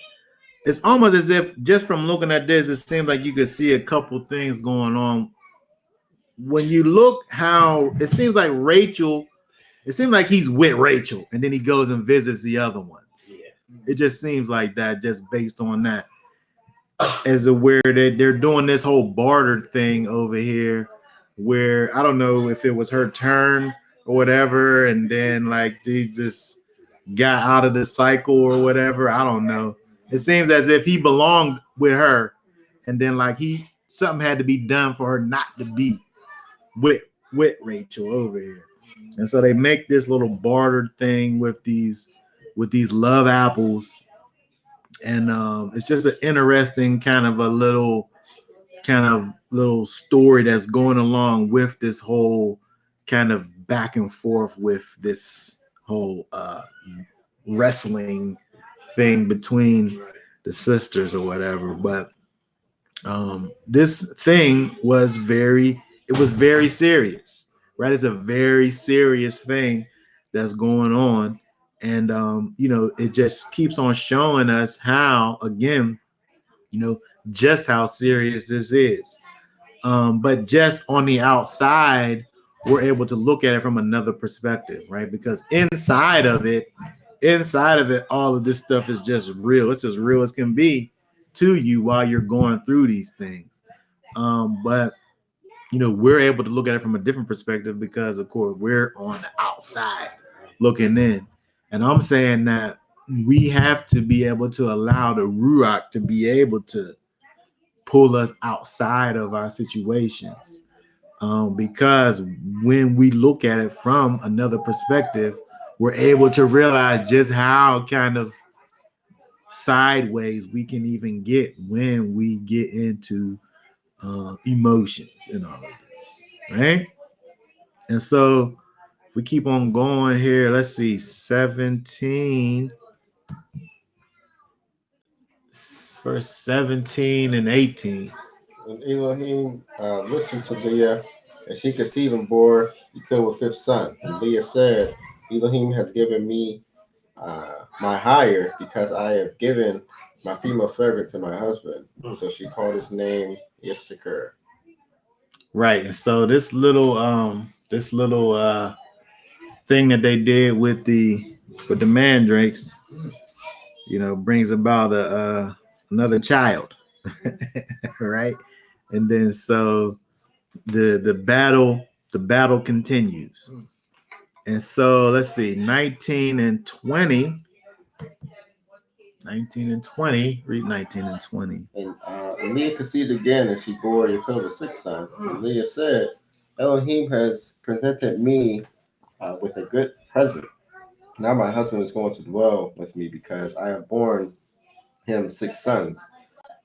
it's almost as if just from looking at this, it seems like you could see a couple things going on. When you look how it seems like he's with Rachel and then he goes and visits the other ones. Yeah. It just seems like that, just based on that, as to where they're doing this whole barter thing over here, where I don't know if it was her turn or whatever, and then like they just got out of the cycle or whatever. I don't know. It seems as if he belonged with her, and then like something had to be done for her not to be with Rachel over here. And so they make this little barter thing with these love apples. And it's just an interesting kind of little story that's going along with this whole kind of back and forth with this whole wrestling thing between the sisters or whatever. But this thing was very serious, right? It's a very serious thing that's going on. And, it just keeps on showing us how, again, just how serious this is. But just on the outside, we're able to look at it from another perspective, right? Because inside of it, all of this stuff is just real. It's as real as can be to you while you're going through these things. But we're able to look at it from a different perspective because, of course, we're on the outside looking in. And I'm saying that we have to be able to allow the Ruach to be able to pull us outside of our situations. Because when we look at it from another perspective, we're able to realize just how kind of sideways we can even get when we get into emotions and all of this, right? And so if we keep on going here, let's see, 17, verse 17 and 18. When Elohim listened to Leah, and she conceived and bore Yahweh a fifth son. And Leah said, Elohim has given me my hire because I have given my female servant to my husband. So she called his name Issachar. Right. And so this little thing that they did with the mandrakes, brings about another child. Right. And then so the battle continues. And so let's see, 19 and 20. Read 19 and 20. And Leah conceived again, and she bore Yahweh a sixth son. And Leah said, Elohim has presented me with a good present. Now my husband is going to dwell with me because I have borne him 6 sons.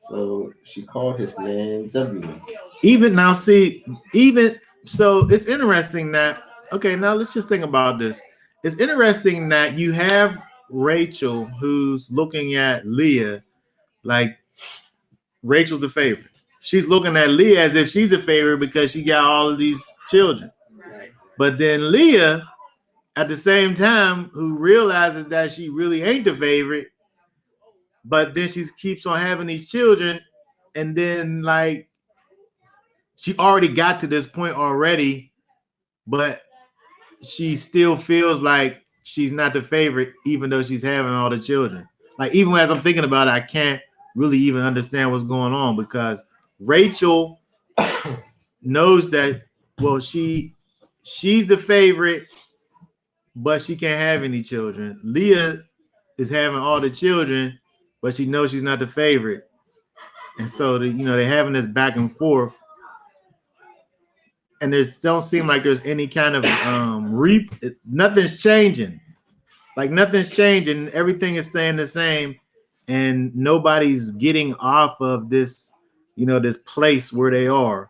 So she called his name Zebulun. Even now, see, even so, it's interesting that, okay, now let's just think about this. It's interesting that you have Rachel who's looking at Leah like Rachel's the favorite. She's looking at Leah as if she's the favorite because she got all of these children. Right. But then Leah, at the same time, who realizes that she really ain't the favorite, but then she keeps on having these children, and then like she already got to this point already, but she still feels like she's not the favorite, even though she's having all the children. Like, even as I'm thinking about it, I can't really even understand what's going on, because Rachel knows that, well, she's the favorite, but she can't have any children. Leah is having all the children, but she knows she's not the favorite. And so, they're having this back and forth. And there don't seem like there's any kind of nothing's changing. Like, nothing's changing. Everything is staying the same. And nobody's getting off of this, this place where they are.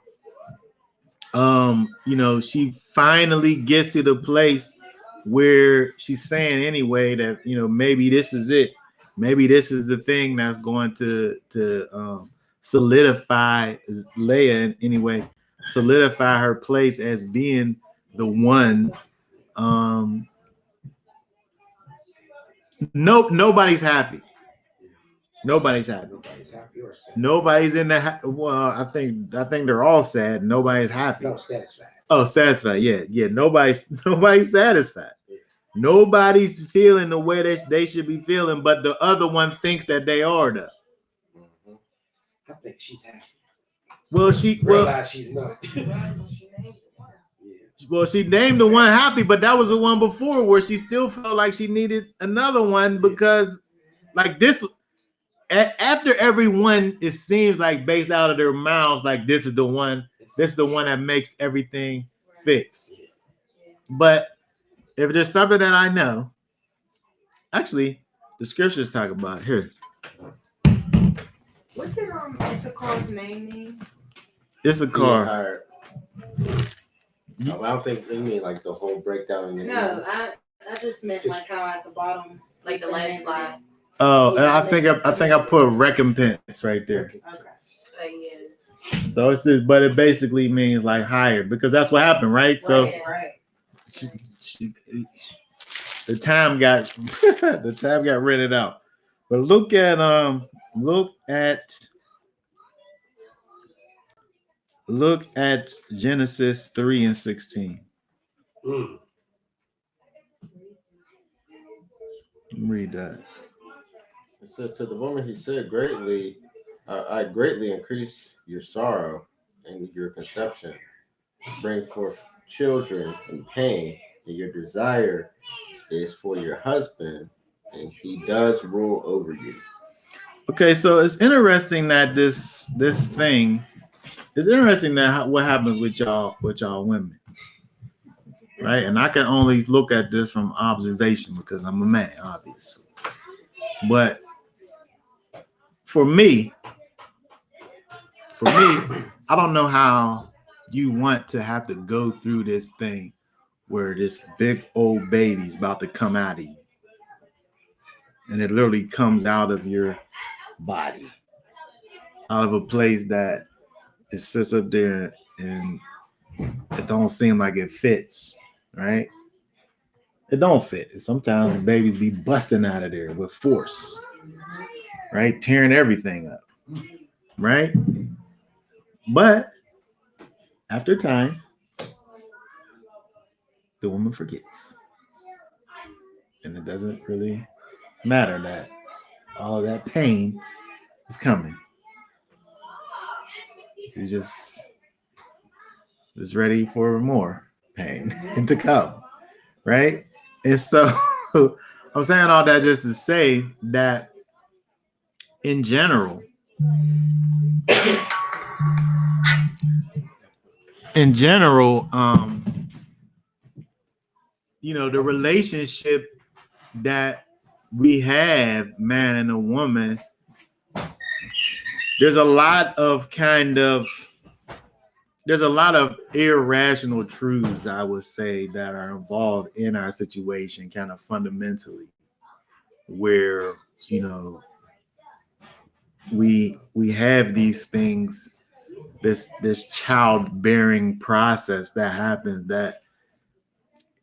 She finally gets to the place where she's saying anyway that, maybe this is it. Maybe this is the thing that's going to solidify Leah anyway. Solidify her place as being the one. Nobody's happy. Nobody's happy. Nobody's in the well. I think they're all sad. Nobody's happy. No, satisfied. Oh, satisfied. Yeah. Nobody's satisfied. Nobody's feeling the way they should be feeling, but the other one thinks that they are though. I think she's happy. Well, realize she's not. Well, she named the one happy, but that was the one before where she still felt like she needed another one, because like this, after everyone, it seems like based out of their mouths, like this is the one that makes everything fix. But if there's something that I know, actually, the scriptures talk about here. What did Issachar's name mean? Issachar. I don't think you mean like the whole breakdown in the No, I just meant like how at the bottom, like the last slide. Oh, and I think I put recompense right there. Okay. Yeah. So it's just, but it basically means like hired, because that's what happened, right? So right. The time got rented out. But look at Genesis 3:16. Read that. It says, to the woman he said, I greatly increase your sorrow and your conception, bring forth children in pain, and your desire is for your husband, and he does rule over you. Okay, so it's interesting that this thing, it's interesting that what happens with y'all women, right? And I can only look at this from observation because I'm a man, obviously. But for me, I don't know how you want to have to go through this thing where this big old baby's about to come out of you, and it literally comes out of your body, out of a place that it sits up there and it don't seem like it fits, right? It don't fit. Sometimes the babies be busting out of there with force, right? Tearing everything up, right? But after time, the woman forgets. And it doesn't really matter that all of that pain is coming. She's just ready for more pain to come, right? And so I'm saying all that just to say that in general, the relationship that we have, man and a woman, there's a lot of irrational truths, I would say, that are involved in our situation, kind of fundamentally, where we have these things, this childbearing process that happens, that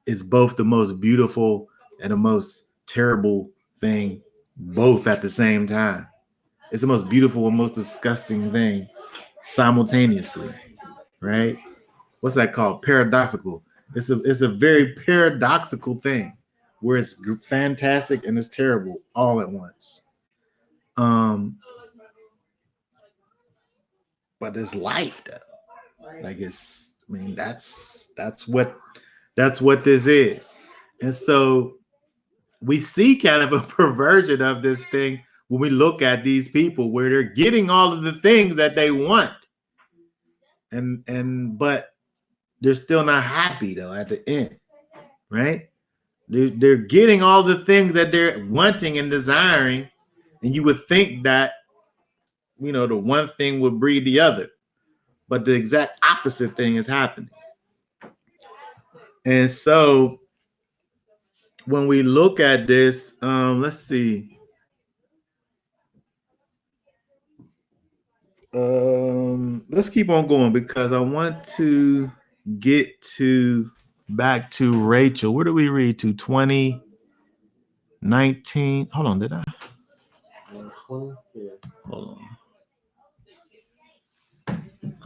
is both the most beautiful and the most terrible thing, both at the same time. It's the most beautiful and most disgusting thing simultaneously, right? What's that called? Paradoxical. It's a very paradoxical thing, where it's fantastic and it's terrible all at once. But it's life, though. Like, that's what this is. And so we see kind of a perversion of this thing when we look at these people, where they're getting all of the things that they want, but they're still not happy, though, at the end, right? They're getting all the things that they're wanting and desiring, and you would think that the one thing would breed the other, but the exact opposite thing is happening. And so when we look at this, let's see. Let's keep on going, because I want to get back to Rachel. Where do we read to? 2019. Hold on, did I? 20, yeah. Hold on. I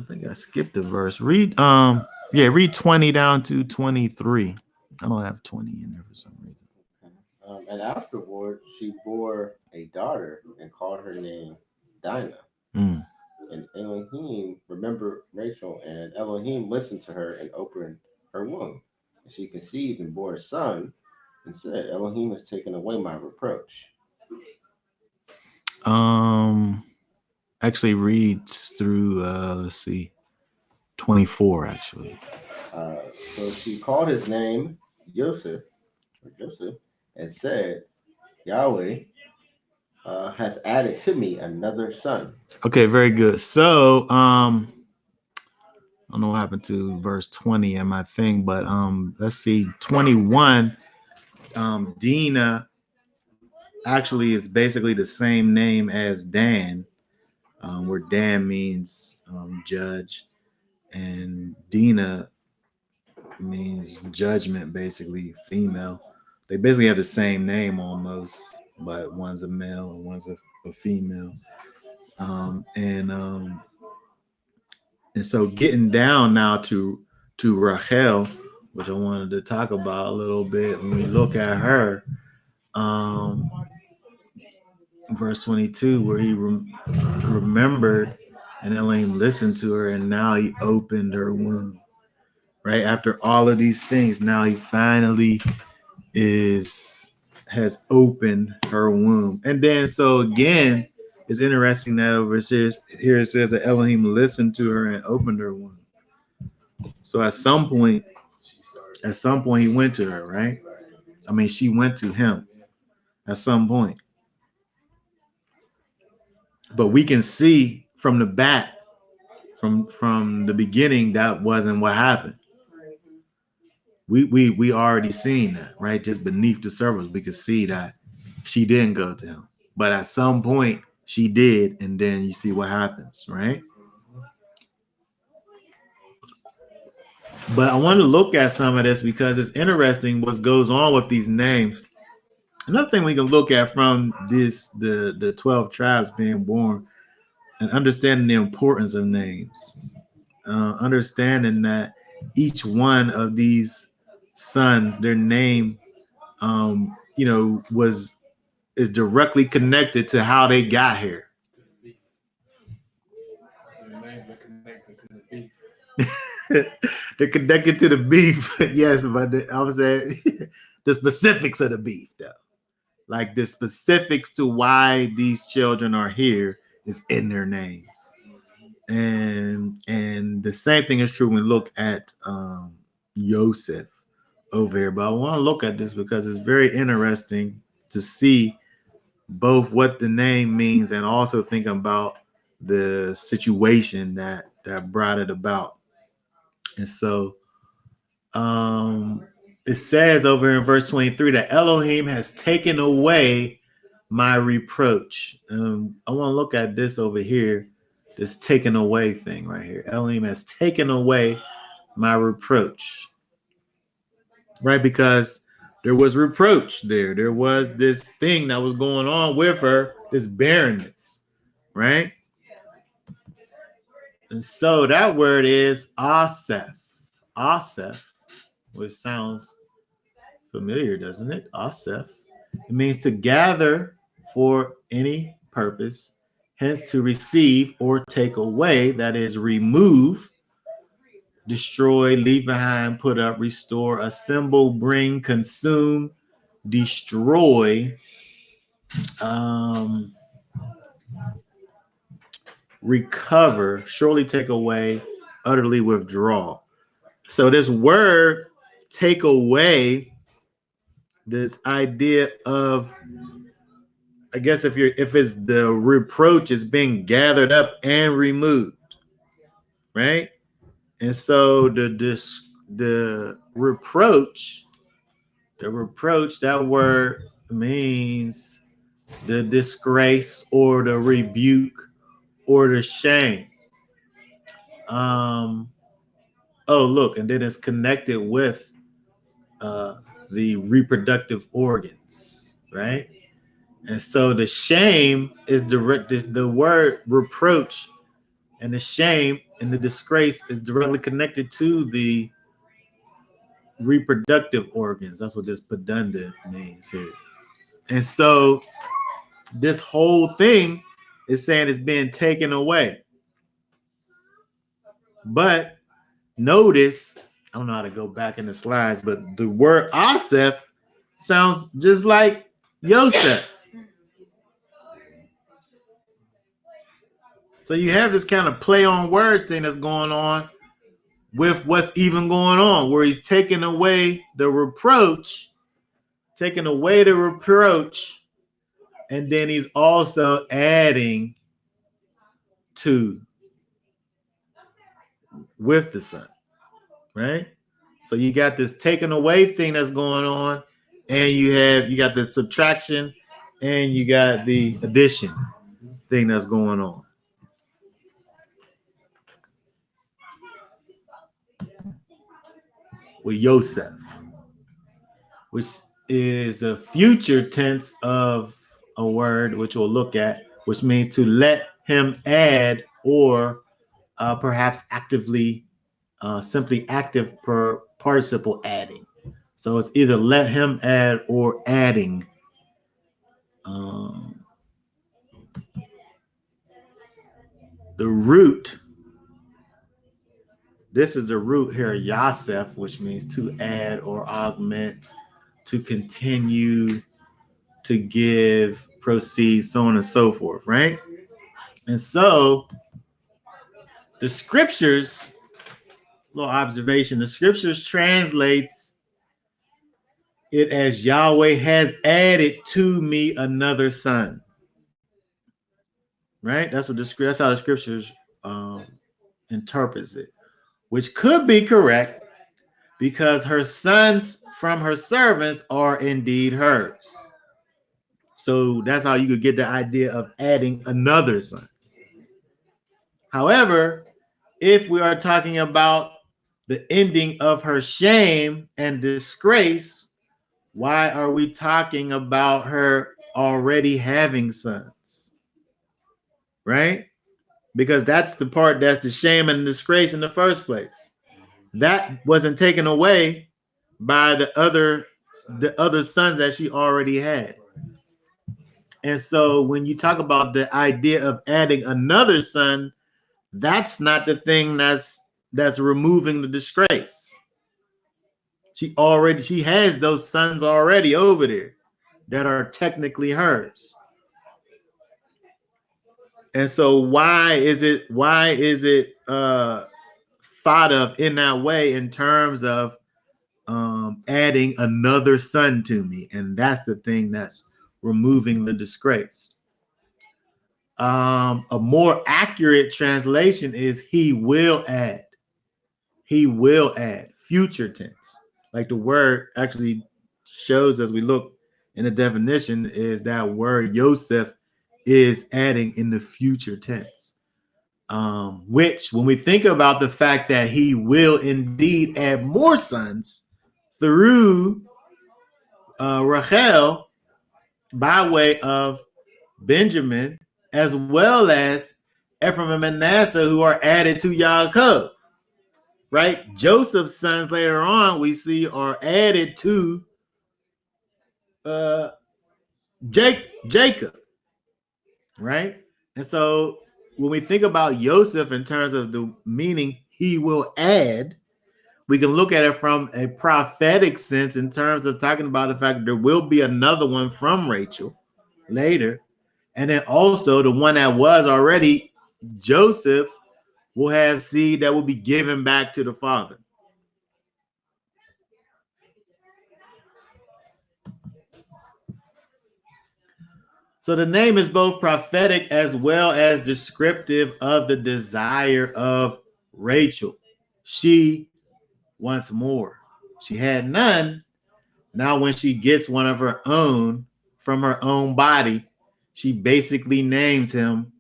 think I skipped a verse. Read 20 down to 23. I don't have 20 in there for some reason. And afterward, she bore a daughter and called her name Dinah. And Elohim remembered Rachel, and Elohim listened to her and opened her womb. And she conceived and bore a son, and said, Elohim has taken away my reproach. Actually reads through let's see, 24 actually. So she called his name Joseph, and said, Yahweh has added to me another son. Okay, very good. So I don't know what happened to verse 20 in my thing, but let's see, 21. Dinah actually is basically the same name as Dan, where Dan means judge, and Dinah means judgment, basically female. They basically have the same name almost, but one's a male and one's a female. And so getting down now to Rahel, which I wanted to talk about a little bit. When we look at her, verse 22, where he remembered and Elohim listened to her, and now he opened her womb. Right after all of these things, now he finally has opened her womb. And then so again, it's interesting that over here it says that Elohim listened to her and opened her womb. So at some point he went to her, right? I mean, she went to him at some point. But we can see from the back, from the beginning, that wasn't what happened. We already seen that, right? Just beneath the surface, we could see that she didn't go to him. But at some point she did, and then you see what happens, right? But I want to look at some of this because it's interesting what goes on with these names. Another thing we can look at from this, the 12 tribes being born, and understanding the importance of names, understanding that each one of these sons, their name, is directly connected to how they got here. They're connected to the beef, yes, but I was saying the specifics of the beef, though. Like the specifics to why these children are here is in their names. And the same thing is true when we look at Joseph, over here, but I want to look at this because it's very interesting to see both what the name means and also think about the situation that brought it about. And so it says over in verse 23 that Elohim has taken away my reproach. I want to look at this over here, this taken away thing right here. Elohim has taken away my reproach, right? Because there was reproach there. There was this thing that was going on with her, this barrenness, right? And so that word is aseph. Aseph, which sounds familiar, doesn't it? Aseph. It means to gather for any purpose, hence to receive or take away, that is, remove, destroy, leave behind, put up, restore, assemble, bring, consume, destroy, recover, surely take away, utterly withdraw. So this word take away, this idea of, I guess if it's the reproach is being gathered up and removed, right? And so the reproach, that word means the disgrace or the rebuke or the shame. Oh, look, and then it's connected with the reproductive organs, right? And so the shame is the word reproach, and the shame and the disgrace is directly connected to the reproductive organs. That's what this padunda means here. And so this whole thing is saying it's being taken away. But notice, I don't know how to go back in the slides, but the word Aseph sounds just like Yosef. So you have this kind of play on words thing that's going on with what's even going on, where he's taking away the reproach, and then he's also adding to with the son, right? So you got this taken away thing that's going on, and you got the subtraction, and you got the addition thing that's going on. With Yosef, which is a future tense of a word which we'll look at, which means to let him add, or perhaps actively, simply active per participle adding. So it's either let him add or adding. The root, this is the root here, Yasef, which means to add or augment, to continue, to give, proceed, so on and so forth, right? And so the scriptures, little observation, the scriptures translates it as Yahweh has added to me another son. Right? That's how the scriptures interprets it, which could be correct because her sons from her servants are indeed hers. So that's how you could get the idea of adding another son. However, if we are talking about the ending of her shame and disgrace, why are we talking about her already having sons? Right? Because that's the part that's the shame and disgrace in the first place. That wasn't taken away by the other sons that she already had. And so when you talk about the idea of adding another son, that's not the thing that's removing the disgrace. She has those sons already over there that are technically hers. And so why is it thought of in that way in terms of adding another son to me. And that's the thing that's removing the disgrace. A more accurate translation is he will add. He will add, future tense. Like the word actually shows as we look in the definition is that word Yosef is adding in the future tense. Which when we think about the fact that he will indeed add more sons through Rahel by way of Benjamin, as well as Ephraim and Manasseh, who are added to Yaakov. Right? Joseph's sons later on we see are added to Jacob. Right? And so when we think about Joseph in terms of the meaning he will add, we can look at it from a prophetic sense in terms of talking about the fact that there will be another one from Rachel later. And then also the one that was already, Joseph, will have seed that will be given back to the father. So the name is both prophetic as well as descriptive of the desire of Rachel. She wants more. She had none. Now when she gets one of her own from her own body, she basically names him,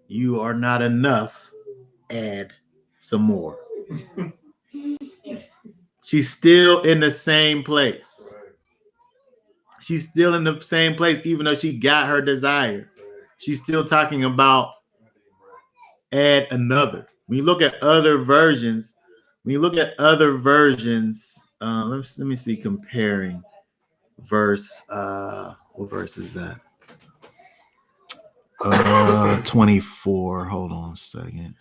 "You are not enough. Add some more." She's still in the same place. She's still in the same place, even though she got her desire. She's still talking about add another. When you look at other versions, let me see, comparing verse. What verse is that? 24. Hold on a second.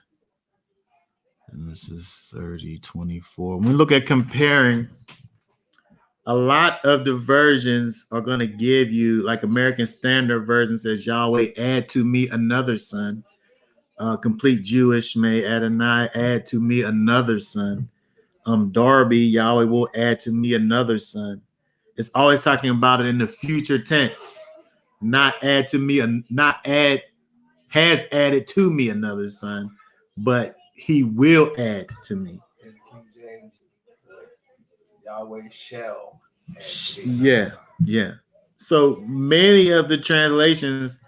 And this is 30, 24. When we look at comparing, a lot of the versions are going to give you, like American Standard Version says, Yahweh, add to me another son. Complete Jewish may Adonai, add to me another son. Darby, Yahweh will add to me another son. It's always talking about it in the future tense. Not add to me, not add, has added to me another son, but he will add to me. In King James, Yahweh shall. Yeah. So many of the translations,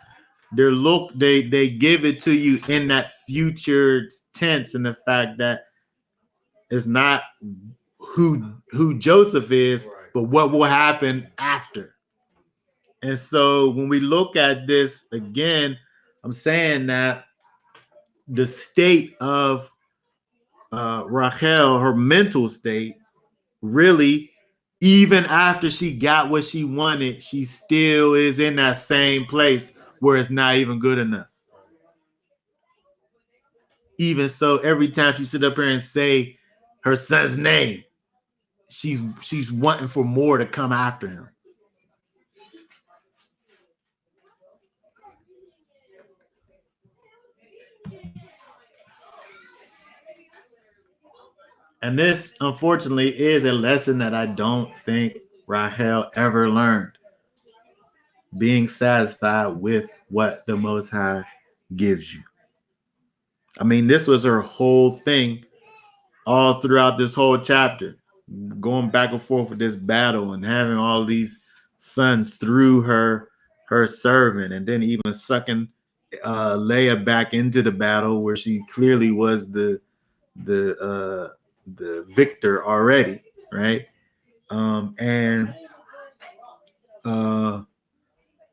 they give it to you in that future tense, and the fact that it's not who Joseph is, but what will happen after. And so when we look at this again, I'm saying that the state of Raḥěl, her mental state, really, even after she got what she wanted, she still is in that same place where it's not even good enough. Even so, every time she sit up here and say her son's name, she's wanting for more to come after him. And this, unfortunately, is a lesson that I don't think Raḥěl ever learned. Being satisfied with what the Most High gives you. I mean, this was her whole thing all throughout this whole chapter, going back and forth with this battle and having all these sons through her servant, and then even sucking Leah back into the battle where she clearly was the victor already, right? And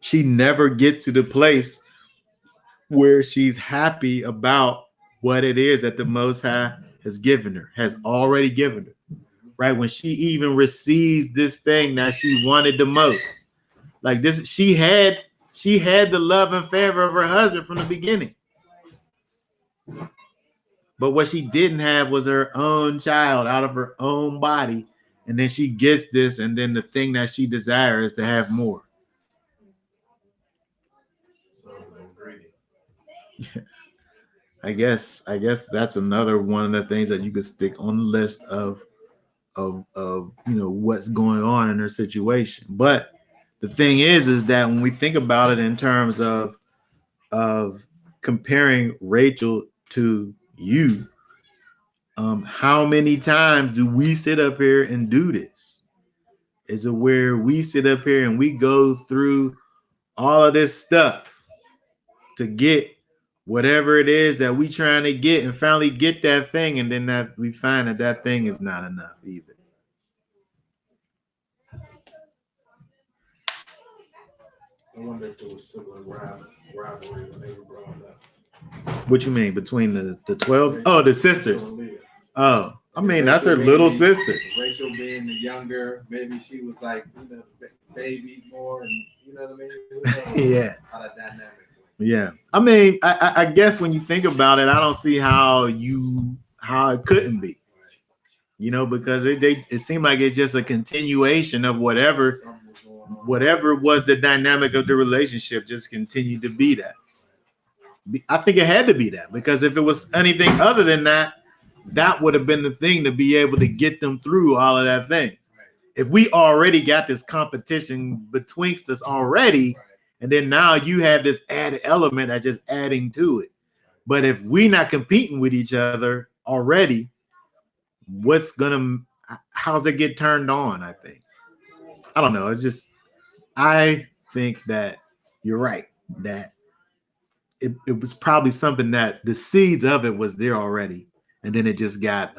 she never gets to the place where she's happy about what it is that the Most High has given her, has already given her, right? When she even receives this thing that she wanted the most, like this, she had the love and favor of her husband from the beginning. But what she didn't have was her own child out of her own body. And then she gets this, and then the thing that she desires is to have more. I guess that's another one of the things that you could stick on the list of what's going on in her situation. But the thing is that when we think about it in terms of comparing Rachel to you, how many times do we sit up here and do this? Is it where we sit up here and we go through all of this stuff to get whatever it is that we trying to get and finally get that thing, and then that we find that thing is not enough either. I wonder if there was sibling rivalry when they were growing up. What you mean between the 12? Oh, the sisters. Oh, I mean, that's her little sister. Rachel being the younger, maybe she was like, baby more, and you know what I mean? Yeah. How that dynamic. Yeah. I mean, I guess when you think about it, I don't see how it couldn't be. Because it seemed like it's just a continuation of whatever was the dynamic of the relationship, just continued to be that. I think it had to be that, because if it was anything other than that, that would have been the thing to be able to get them through all of that thing. If we already got this competition betwixt us already, and then now you have this added element that's just adding to it. But if we're not competing with each other already, how's it get turned on? I think. I don't know. I think that you're right, that it was probably something that the seeds of it was there already. And then it just got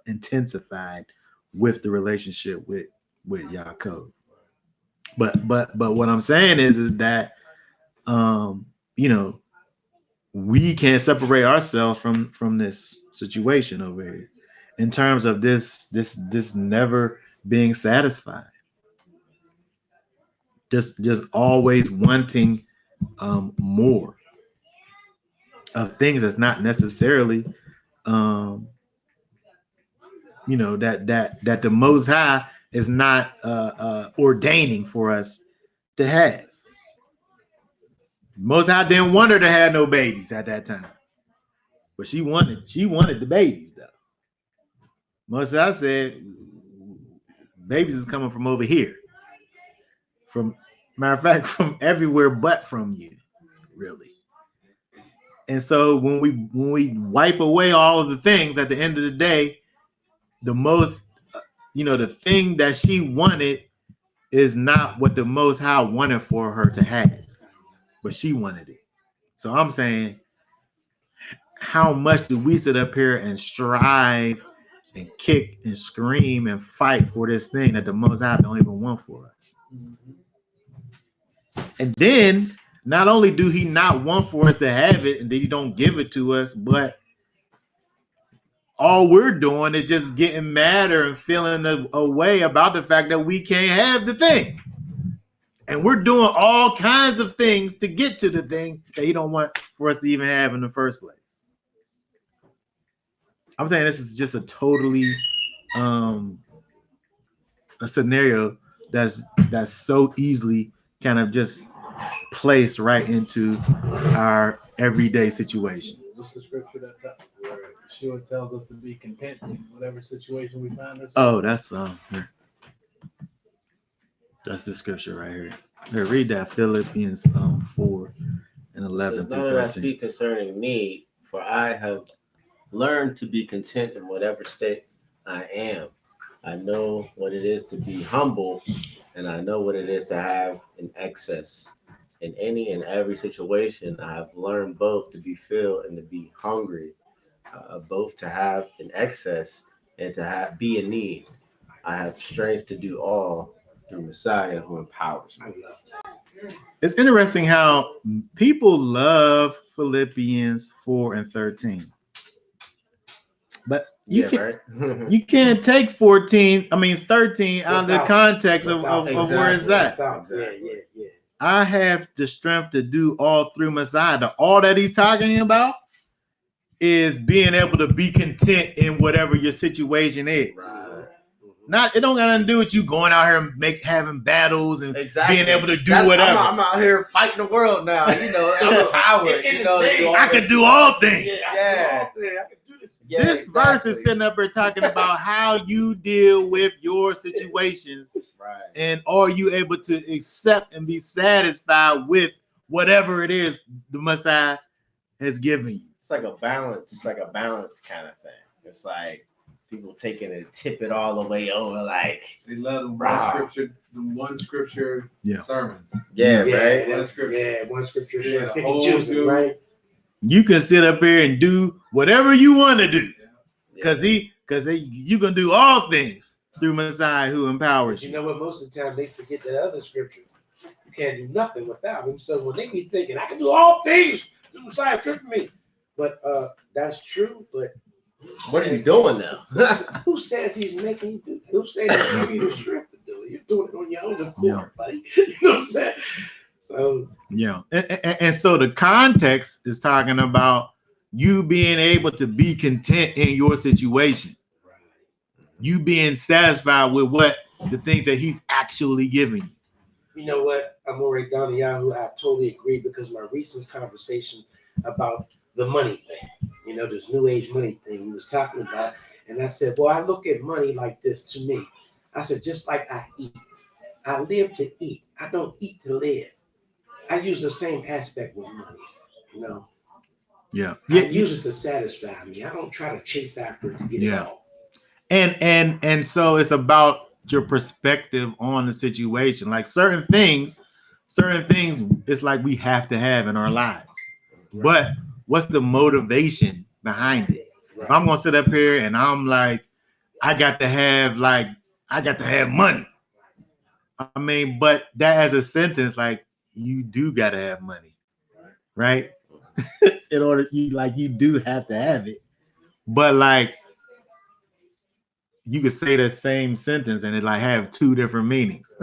intensified with the relationship with Yaakov. But what I'm saying is that we can't separate ourselves from this situation over here in terms of this never being satisfied. Just always wanting more of things that's not necessarily that the Most High is not ordaining for us to have. Most High didn't want her to have no babies at that time, but she wanted the babies though. Most High said, babies is coming from over here. Matter of fact, from everywhere but from you, really. And so when we wipe away all of the things at the end of the day, the thing that she wanted is not what the Most High wanted for her to have, but she wanted it. So I'm saying, how much do we sit up here and strive and kick and scream and fight for this thing that the Most High don't even want for us? And then not only do he not want for us to have it, and then he don't give it to us, but all we're doing is just getting madder and feeling a way about the fact that we can't have the thing. And we're doing all kinds of things to get to the thing that he don't want for us to even have in the first place. I'm saying this is just a totally a scenario that's so easily kind of just placed right into our everyday situation. What's the scripture that sure tells us to be content in whatever situation we find ourselves? Oh, that's the scripture right here. Here, read that, Philippians 4 and 11 None through of that 13. speak concerning me, for I have learned to be content in whatever state I am. I know what it is to be humble, and I know what it is to have an excess. In any and every situation, I have learned both to be filled and to be hungry, both to have an excess and to be in need. I have strength to do all through Messiah who empowers me. It's interesting how people love Philippians 4 and 13. But you can't take 13 out of the context of where it's at. Yeah. I have the strength to do all through Messiah. All that he's talking about is being able to be content in whatever your situation is. Right. It don't got nothing to do with you going out here and having battles and being able to do whatever. I'm out here fighting the world now. I'm empowered. I can do all things. Yeah. Yeah, this verse is exactly. sitting up here talking about how you deal with your situations, Right. and are you able to accept and be satisfied with whatever it is the Messiah has given you. It's like a balance kind of thing. It's like people taking it, tip it all the way over, like They love the Wow. one scripture Yeah. sermons. yeah, Yeah, right. one scripture. Yeah, one scripture. Yeah, the Yeah, whole choose it, dude. right? You can sit up here and do whatever you want to do, because Yeah. you can do all things through Messiah who empowers You you. know what? Most of the time they forget that other scripture. You can't do nothing without him. So when they be thinking, I can do all things through Messiah tripping me. But that's true. But What are you doing now? who says he's making you do? Who says he's giving you the strength to do it? You're doing it on your own accord, buddy. You know what I'm saying? So Yeah, and so the context is talking about you being able to be content in your situation, you being satisfied with what the things that he's actually giving you. you know what? I'm already down to Yahoo. I totally agree because my recent conversation about the money thing, you know, this new age money thing we was talking about. And I said, well, I look at money like this to me. I said, just like I eat, I live to eat. I don't eat to live. I use the same aspect with money, you know. Yeah, I use it to satisfy me. I don't try to chase after it to get it all. And so it's about your perspective on the situation. Like certain things it's like we have to have in our lives. But what's the motivation behind it? Right. If I'm gonna sit up here and I'm like, I got to have money. I mean, but that as a sentence, like you do gotta have money, right? In order, you do have to have it. But like you could say the same sentence and it like have two different meanings.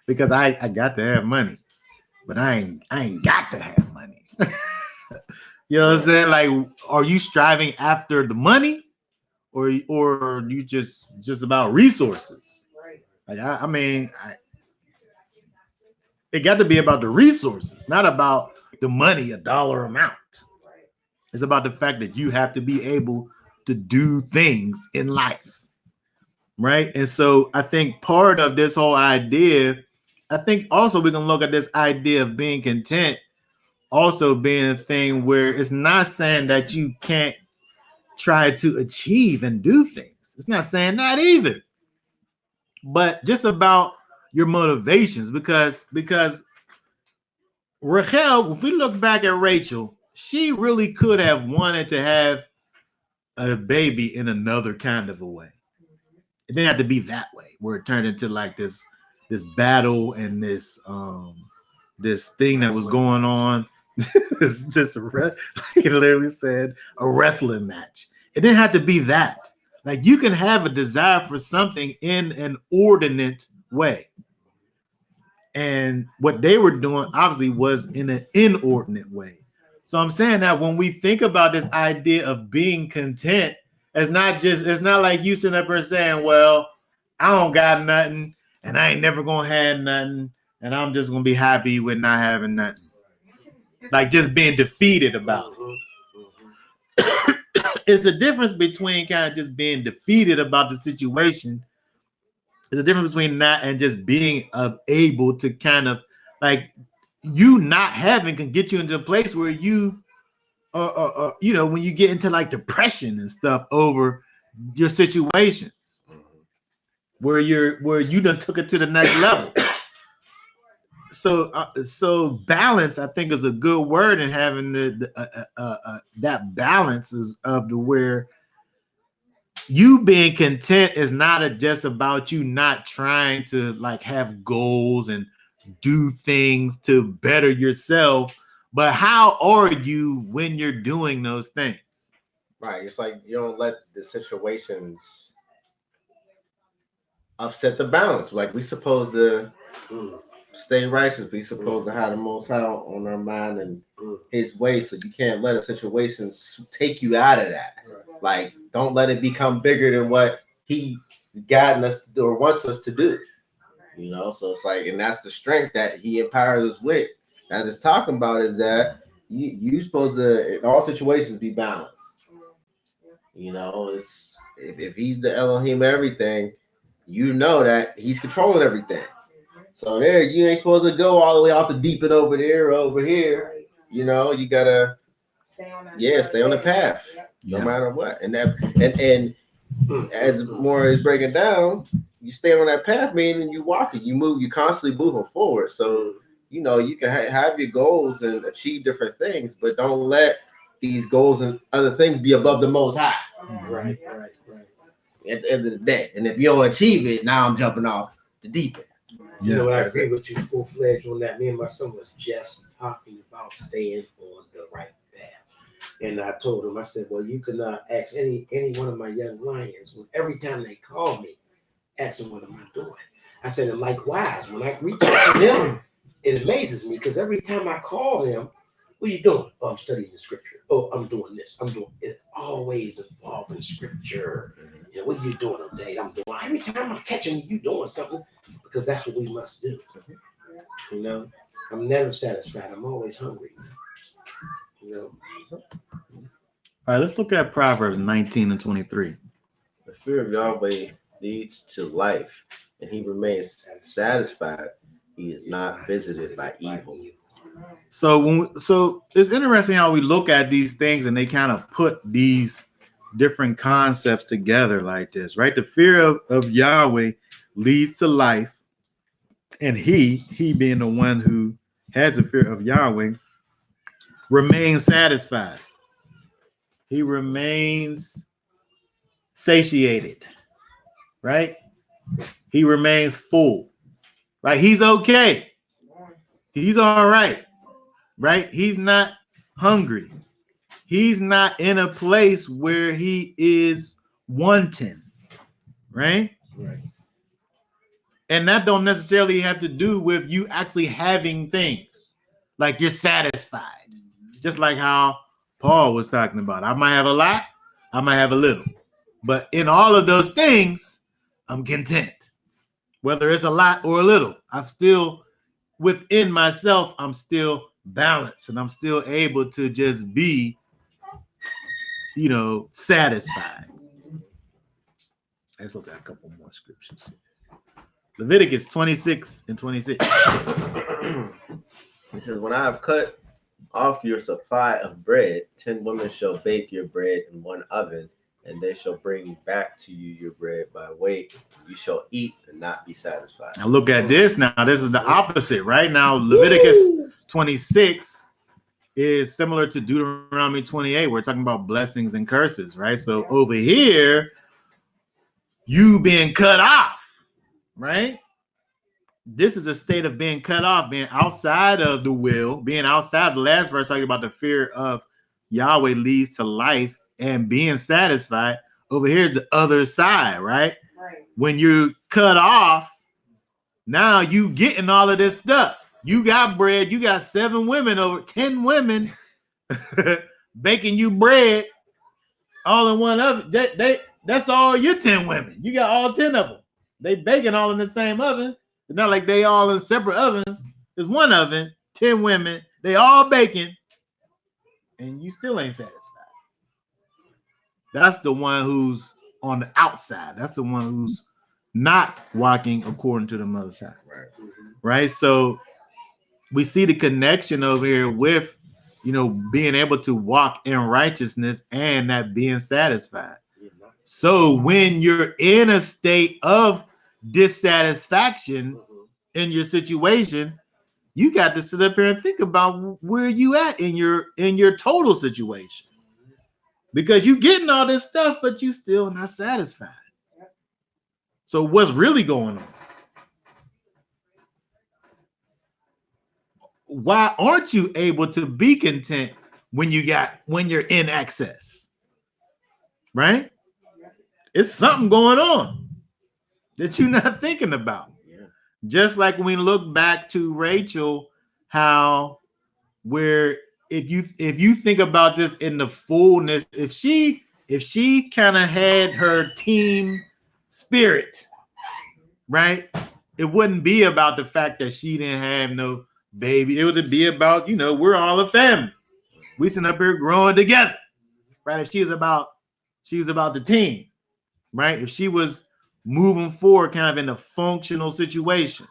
Because I got to have money, but I ain't got to have money. You know what I'm saying? Like, are you striving after the money, or you just about resources? Right. Like I mean, it got to be about the resources, not about the money, a dollar amount. Right. It's about the fact that you have to be able to do things in life, right? And so I think part of this whole idea, I think also we can look at this idea of being content also being a thing where it's not saying that you can't try to achieve and do things. It's not saying that either. But just about your motivations, because Raḥěl, if we look back at Rachel, she really could have wanted to have a baby in another kind of a way. It didn't have to be that way, where it turned into like this battle and this thing that was going on. It's just like it literally said, a wrestling match. It didn't have to be that. Like you can have a desire for something in an ordinate way. And what they were doing obviously was in an inordinate way. So I'm saying that when we think about this idea of being content, it's not like you sitting up here saying, well, I don't got nothing and I ain't never gonna have nothing and I'm just gonna be happy with not having nothing. Like just being defeated about it. It's a difference between kind of just being defeated about the situation. There's a difference between that and just being able to kind of like you not having can get you into a place where you you know, when you get into like depression and stuff over your situations, where you done took it to the next level. So balance, I think, is a good word in having that balance is of the where you being content is not just about you not trying to like have goals and do things to better yourself, but how are you when you're doing those things? Right. It's like you don't let the situations upset the balance. Like we supposed to stay righteous. We supposed to have the Most High on our mind and His way. So you can't let a situation take you out of that. Right. Like don't let it become bigger than what He guiding us to do or wants us to do. You know. So it's like, and that's the strength that He empowers us with. That it's talking about is that you supposed to in all situations be balanced. You know, it's if he's the Elohim everything, you know that he's controlling everything. So there, you ain't supposed to go all the way off the deep end over there, over here. You know, you gotta Stay on that. stay on the path, no matter what. And that and as more is breaking down, you stay on that path, meaning you walking, you move, you constantly moving forward. So you know you can have your goals and achieve different things, but don't let these goals and other things be above the Most High. Right. At the end of the day, and if you don't achieve it, now I'm jumping off the deep end. You know, I agree with you full fledged on that. Me and my son was just talking about staying on the right path. And I told him, I said, well, you can ask any one of my young lions, every time they call me, ask them what am I doing. I said, and likewise, when I reach out to them, it amazes me because every time I call them, what are you doing? Oh, I'm studying the scripture. Oh, I'm doing this. I'm doing it. Always involving scripture. You know, what are you doing today? I'm doing. Every time I'm catching you doing something, because that's what we must do. You know, I'm never satisfied. I'm always hungry. You know. All right, let's look at Proverbs 19 and 23. The fear of Yahweh leads to life, and he remains satisfied. He is not visited by evil. So it's interesting how we look at these things and they kind of put these different concepts together like this, right? The fear of Yahweh leads to life, and he being the one who has the fear of Yahweh remains satisfied. He remains satiated, right? He remains full, right? He's okay. He's all right, right? He's not hungry. He's not in a place where he is wanting, right? Right. And that don't necessarily have to do with you actually having things. Like you're satisfied. Just like how Paul was talking about. I might have a lot, I might have a little. But in all of those things, I'm content. Whether it's a lot or a little, I'm still within myself, I'm still balanced and I'm still able to just be, you know, satisfied. Let's look at a couple more scriptures. Leviticus 26 and 26. He says, when I have cut off your supply of bread, 10 women shall bake your bread in one oven, and they shall bring back to you your bread by weight. You shall eat and not be satisfied. Now look at this. Now this is the opposite, right? Now Leviticus 26 is similar to Deuteronomy 28. We're talking about blessings and curses, right? So over here, you being cut off, right? This is a state of being cut off, being outside of the will, being outside. The last verse talking about the fear of Yahweh leads to life and being satisfied. Over here is the other side, right? Right. When you're cut off, now you getting all of this stuff. You got bread. You got 7 women, over 10 women baking you bread all in one oven. That's all your 10 women. You got all 10 of them. They baking all in the same oven. It's not like they all in separate ovens. There's one oven, 10 women. They all baking, and you still ain't satisfied. That's the one who's on the outside. That's the one who's not walking according to the Most High. Right. Right. So we see the connection over here with, you know, being able to walk in righteousness and that being satisfied. So when you're in a state of dissatisfaction in your situation, you got to sit up here and think about where you at in your total situation. Because you getting all this stuff, but you still not satisfied. So what's really going on? Why aren't you able to be content when you're in excess? Right? It's something going on that you're not thinking about. Yeah. Just like when we look back to Rachel, how where if you think about this in the fullness, if she kind of had her team spirit, right? It wouldn't be about the fact that she didn't have no baby. It would be about, we're all a family. We sitting up here growing together, right? If she was about she was about the team, right? If she was moving forward kind of in a functional situation.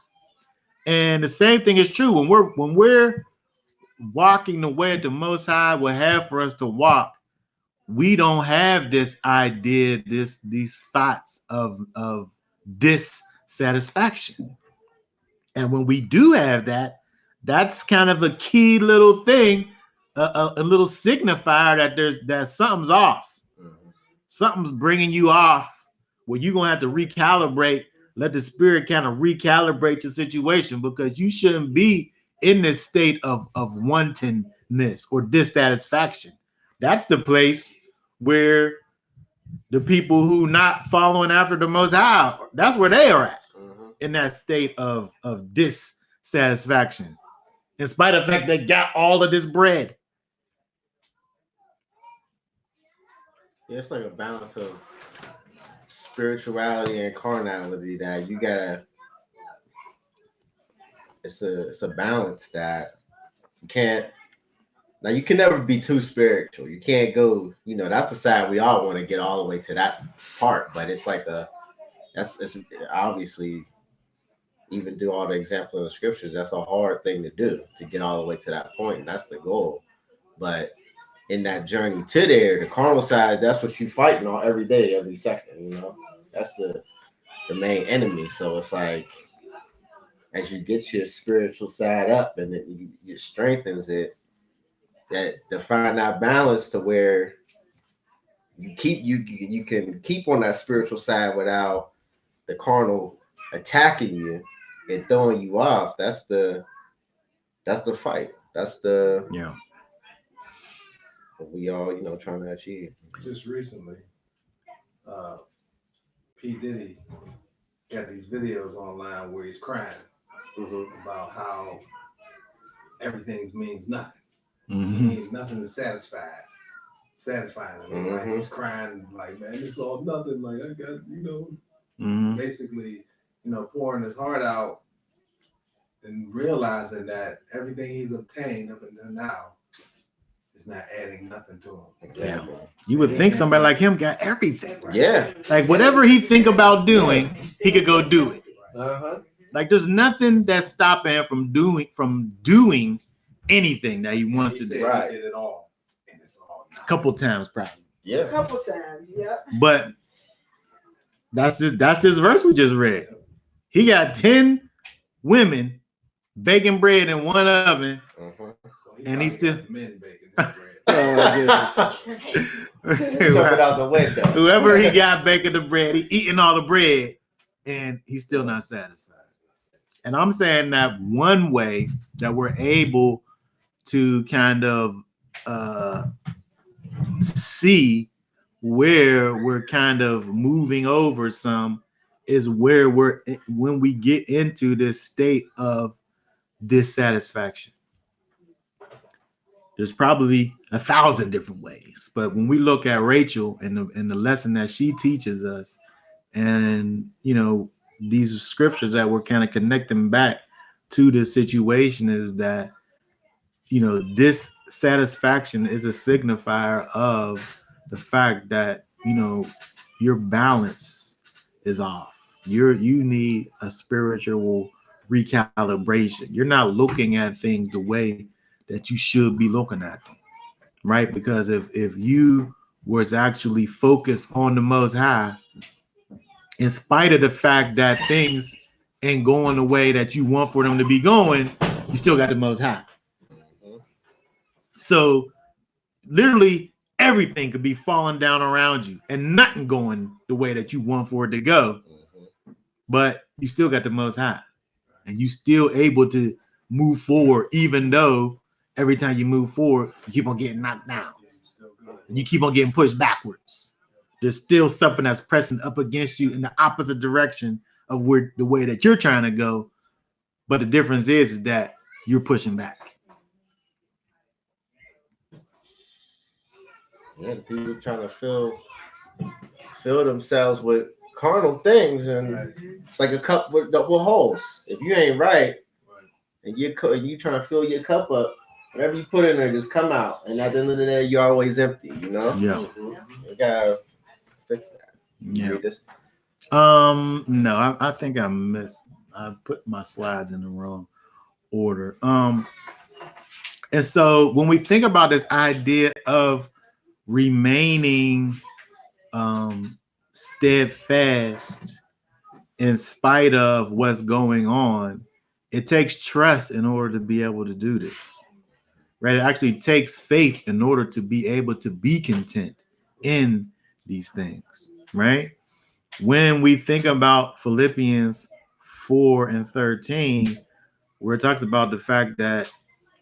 And the same thing is true when we're walking the way that the Most High will have for us to walk. We don't have this idea, these thoughts of dissatisfaction. And when we do have that, that's kind of a key little thing, a little signifier that something's off. Something's bringing you off where you're going to have to recalibrate. Let the Spirit kind of recalibrate your situation, because you shouldn't be in this state of wantonness or dissatisfaction. That's the place where the people who not following after the Most High, that's where they are at, in that state of dissatisfaction, in spite of the fact they got all of this bread. Yeah, it's like a balance of spirituality and carnality that you gotta. It's a balance that you can't. Now you can never be too spiritual. You can't go. That's the side we all want to get all the way to that part, but it's like it's obviously, even do all the examples in the scriptures, that's a hard thing to do, to get all the way to that point, and that's the goal. But in that journey to there, the carnal side, that's what you're fighting on every day, every second. That's the main enemy. So it's like, as you get your spiritual side up and it strengthens it, that to find that balance to where you can keep on that spiritual side without the carnal attacking you and throwing you off. That's the fight. That's the what we all trying to achieve. Just recently, P. Diddy got these videos online where he's crying about how everything means nothing. He means nothing to satisfying him. Like he's crying, like, man, it's all nothing. Like I got, basically, pouring his heart out and realizing that everything he's obtained up until now is not adding nothing to him. Yeah. You would think somebody like him got everything. Yeah. Like whatever he think about doing, he could go do it. Like there's nothing that's stopping him from doing anything that he wants to do. Right. He did it all, and it's all a couple times probably. Yeah. A couple times, yeah. But that's this verse we just read. He got 10 women baking bread in one oven, and he still men baking bread. Jumping out the window. Whoever he got baking the bread, he eating all the bread, and he's still not satisfied. And I'm saying that one way that we're able to kind of see where we're kind of moving over some is where when we get into this state of dissatisfaction. There's probably 1,000 different ways, but when we look at Raḥěl and the lesson that she teaches us, and these scriptures that we're kind of connecting back to this situation, is that dissatisfaction is a signifier of the fact that your balance is off. You need a spiritual recalibration. You're not looking at things the way that you should be looking at them, right? Because if you was actually focused on the Most High, in spite of the fact that things ain't going the way that you want for them to be going, you still got the Most High. So literally everything could be falling down around you and nothing going the way that you want for it to go, but you still got the Most High, and you still able to move forward, even though every time you move forward, you keep on getting knocked down and you keep on getting pushed backwards. There's still something that's pressing up against you in the opposite direction of the way that you're trying to go. But the difference is that you're pushing back. Yeah, people trying to fill themselves with carnal things, and it's like a cup with double holes. If you ain't right, and you trying to fill your cup up, whatever you put in there just come out, and at the end of the day, you're always empty. Yeah. You gotta fits that. Yeah. Read this. No, I think I put my slides in the wrong order. And so when we think about this idea of remaining steadfast in spite of what's going on, it takes trust in order to be able to do this, right? It actually takes faith in order to be able to be content in these things, right? When we think about Philippians 4:13, where it talks about the fact that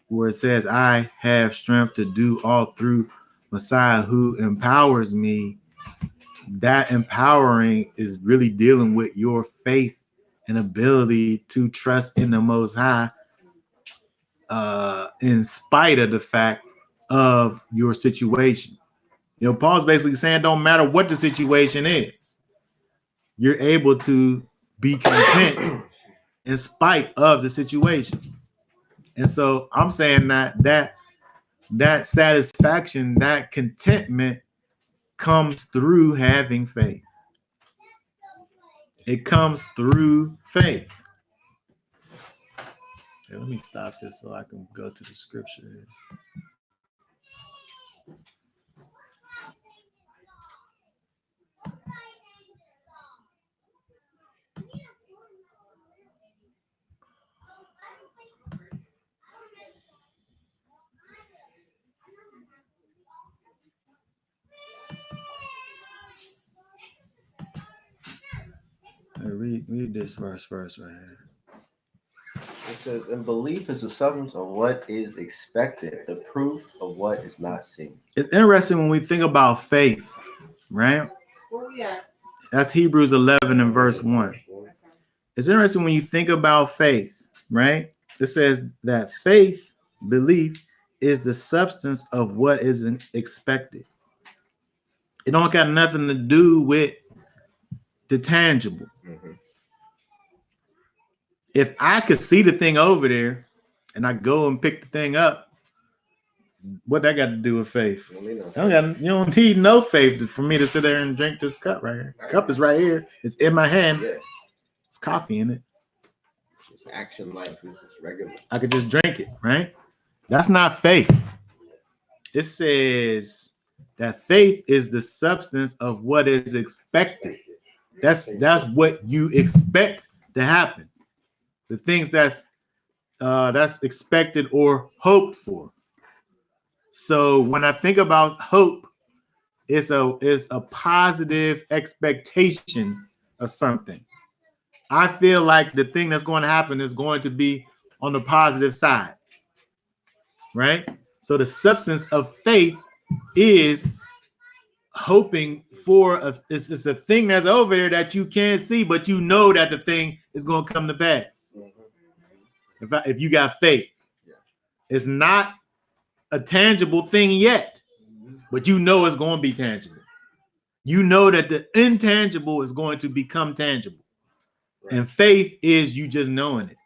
where it says, I have strength to do all through Messiah who empowers me, that empowering is really dealing with your faith and ability to trust in the Most High in spite of the fact of your situation. You know, Paul's basically saying don't matter what the situation is, you're able to be content in spite of the situation. And so I'm saying that satisfaction, that contentment comes through having faith. It comes through faith. Okay, let me stop this so I can go to the scripture. Read this verse first right here. It says, and belief is the substance of what is expected, the proof of what is not seen. It's interesting when we think about faith, right? Where we at? That's Hebrews 11:1. It's interesting when you think about faith, right? It says that faith, belief, is the substance of what is expected. It don't got nothing to do with the tangible. Mm-hmm. If I could see the thing over there and I go and pick the thing up, what that got to do with faith? You don't need no faith for me to sit there and drink this cup right here. Cup is right here. It's in my hand. Yeah. It's coffee in it. It's action life. It's just regular. I could just drink it, right? That's not faith. It says that faith is the substance of what is expected. That's what you expect to happen. The things that's expected or hoped for. So when I think about hope, it's a positive expectation of something. I feel like the thing that's going to happen is going to be on the positive side, right? So the substance of faith is hoping for it's the thing that's over there that you can't see, but you know that the thing is going to come to pass. If you got faith, it's not a tangible thing yet, but you know it's going to be tangible. You know that the intangible is going to become tangible. Right. And faith is you just knowing it.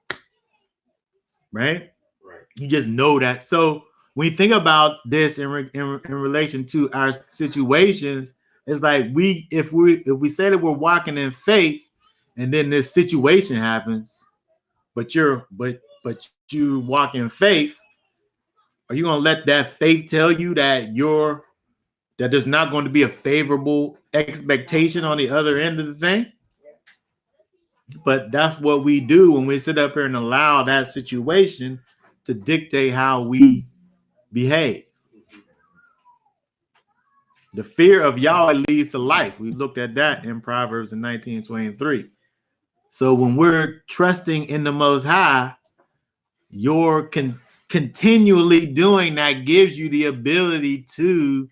Right? Right. You just know that. So when you think about this in relation to our situations, it's like if we say that we're walking in faith and then this situation happens, but you walk in faith, are you going to let that faith tell you that there's not going to be a favorable expectation on the other end of the thing? But that's what we do when we sit up here and allow that situation to dictate how we behave. The fear of Yahweh leads to life. We looked at that in Proverbs 19:23. So when we're trusting in the Most High, you're continually doing that gives you the ability to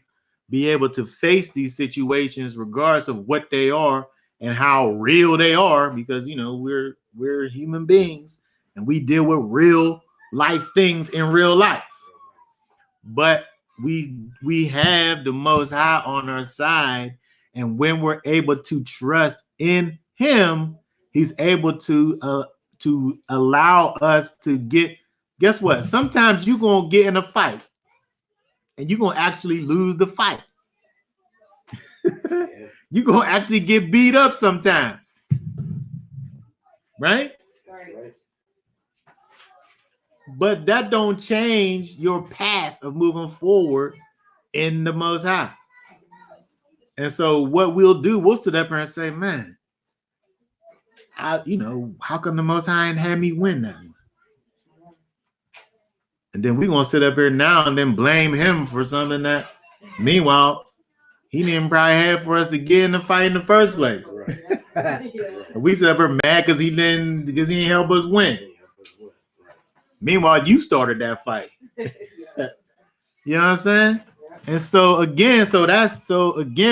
be able to face these situations regardless of what they are and how real they are, because we're human beings and we deal with real life things in real life. But we have the Most High on our side, and when we're able to trust in Him, He's able to allow us to get. Guess what? Sometimes you're gonna get in a fight, and you're gonna actually lose the fight. you're gonna actually get beat up sometimes. Right? Right. But that don't change your path of moving forward in the Most High. And so what we'll do, we'll sit up here and say, man, how come the Most High ain't had me win that one? And then we're gonna sit up here now and then blame him for something that, meanwhile, he didn't probably have for us to get in the fight in the first place. Right. We sit up here mad because he didn't help us win. Meanwhile, you started that fight. You know what I'm saying? And so again,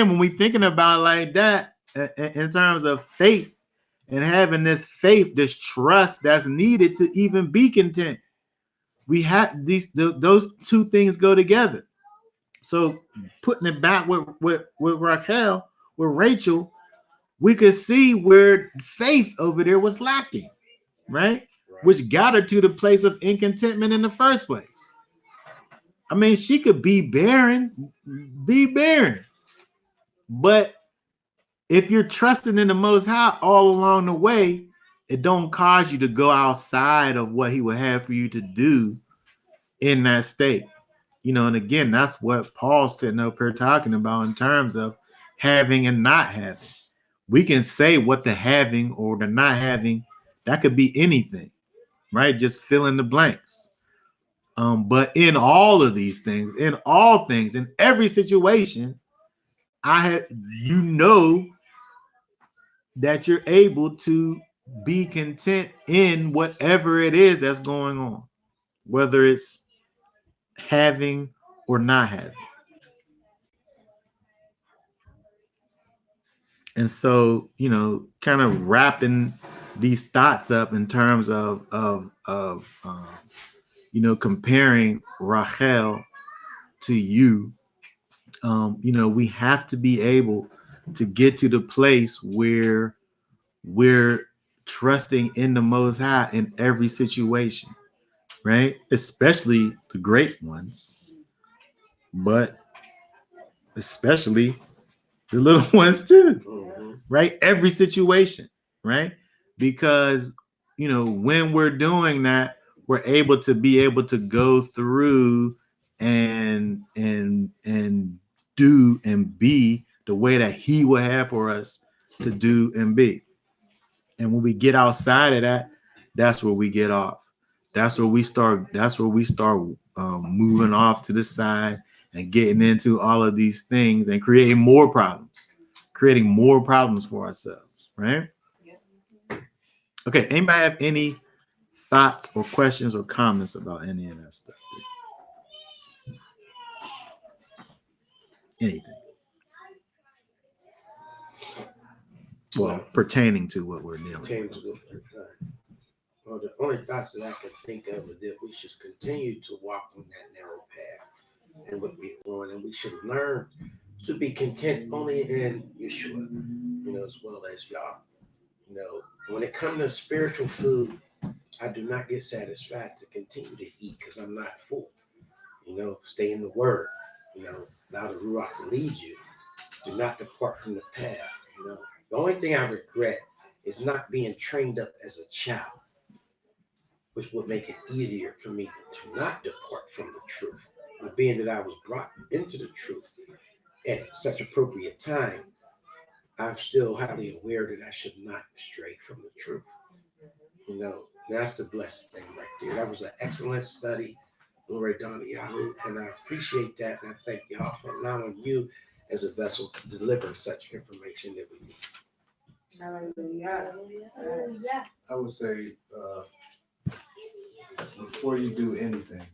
when we thinking about like that in terms of faith and having this faith, this trust that's needed to even be content, we have those two things go together. So putting it back with Raḥěl, with Rachel, we could see where faith over there was lacking, right? Which got her to the place of incontentment in the first place. I mean, she could be barren. But if you're trusting in the Most High all along the way, it don't cause you to go outside of what he would have for you to do in that state. And again, that's what Paul's sitting up here talking about in terms of having and not having. We can say what the having or the not having, that could be anything, right? Just fill in the blanks. But in all of these things, in all things, in every situation, that you're able to be content in whatever it is that's going on, whether it's having or not having. And so, kind of wrapping these thoughts up in terms of comparing Raḥěl to you, we have to be able to get to the place where we're trusting in the Most High in every situation, right? Especially the great ones, but especially the little ones too, right? Every situation, right? Because, when we're doing that, we're able to go through and do and be the way that he will have for us to do and be. And when we get outside of that, that's where we get off. That's where we start moving off to the side and getting into all of these things and creating more problems for ourselves, right? Okay, anybody have any thoughts or questions or comments about any of that stuff? Anything? Well, pertaining to what we're dealing with. Well, the only thoughts that I can think of is that we should continue to walk on that narrow path and what we're on, and we should learn to be content only in Yeshua, as well as Yah. When it comes to spiritual food, I do not get satisfied to continue to eat because I'm not full. Stay in the Word. Allow the Ruach to lead you. Do not depart from the path. The only thing I regret is not being trained up as a child, which would make it easier for me to not depart from the truth. But being that I was brought into the truth at such appropriate time, I'm still highly aware that I should not stray from the truth. That's the blessed thing right there. That was an excellent study. Glory to Yahweh, and I appreciate that, and I thank y'all for allowing you as a vessel to deliver such information that we need. I would say before you do anything,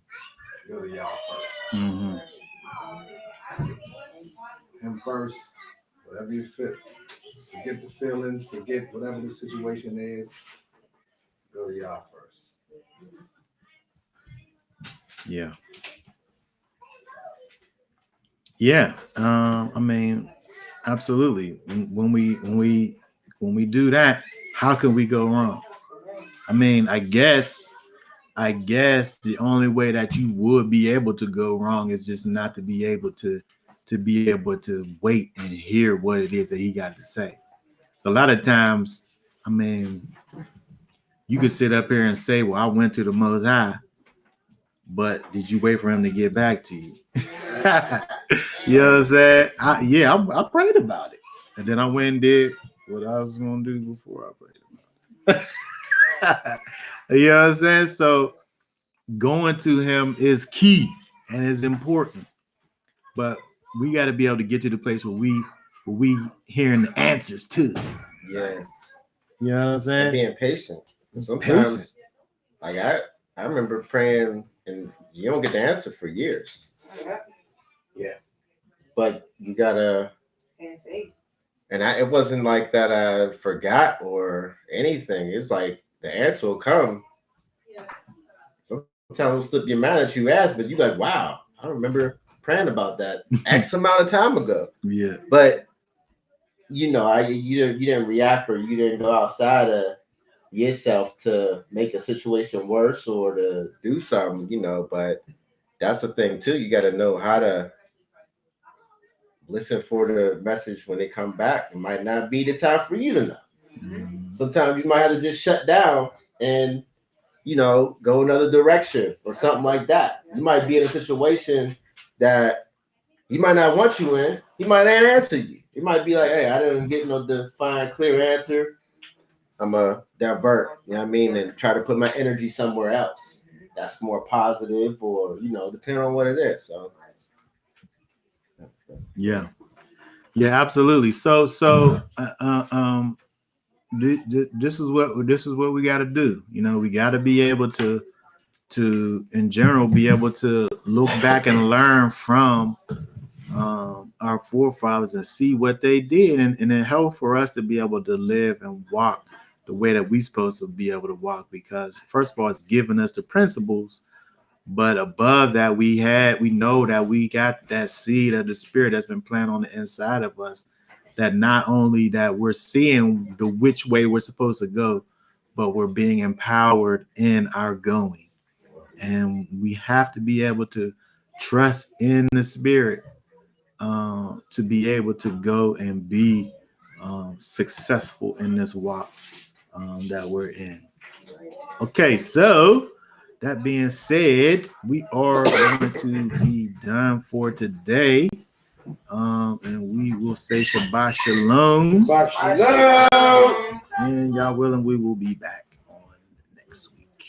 go to y'all first. Mm-hmm. Him first, whatever you feel. Forget the feelings, forget whatever the situation is. Go to y'all first. Yeah. Yeah. I mean, absolutely. When we do that, how can we go wrong? I mean, I guess the only way that you would be able to go wrong is just not to be able to to be able to wait and hear what it is that he got to say. A lot of times, I mean, you could sit up here and say, well, I went to the Most High, but did you wait for him to get back to you? You know what I'm saying? I prayed about it. And then I went and did what I was going to do before I prayed about it. You know what I'm saying? So going to him is key and is important. But we got to be able to get to the place where we hearing the answers too. Yeah. You know what I'm saying? And being patient. Sometimes, like I remember praying and you don't get the answer for years. Yeah. But you gotta. And faith. And it wasn't like that I forgot or anything. It was like the answer will come. Yeah. Sometimes it'll slip your mind that you asked, but you're like, wow, I remember praying about that X amount of time ago. Yeah. But you know, you didn't react or you didn't go outside of yourself to make a situation worse or to do something, you know. But that's the thing too. You got to know how to listen for the message when they come back. It might not be the time for you to know. Mm-hmm. Sometimes you might have to just shut down and, you know, go another direction or something like that. You might be in a situation that he might not want you in. He might not answer you. He might be like, hey, I didn't get no defined, clear answer. I'm a divert, you know what I mean, and try to put my energy somewhere else. That's more positive or, you know, depending on what it is. So yeah, absolutely. So this is what we got to do. You know, we got to be able to in general be able to look back and learn from our forefathers and see what they did, and it helped for us to be able to live and walk the way that we're supposed to be able to walk. Because first of all, it's giving us the principles. But above that, we know that we got that seed of the Spirit that's been planted on the inside of us, that not only that we're seeing the which way we're supposed to go, but we're being empowered in our going. And we have to be able to trust in the Spirit to be able to go and be successful in this walk that we're in. Okay, so that being said, we are going to be done for today. And we will say Shabbat Shalom. Shalom. And y'all willing, we will be back on next week.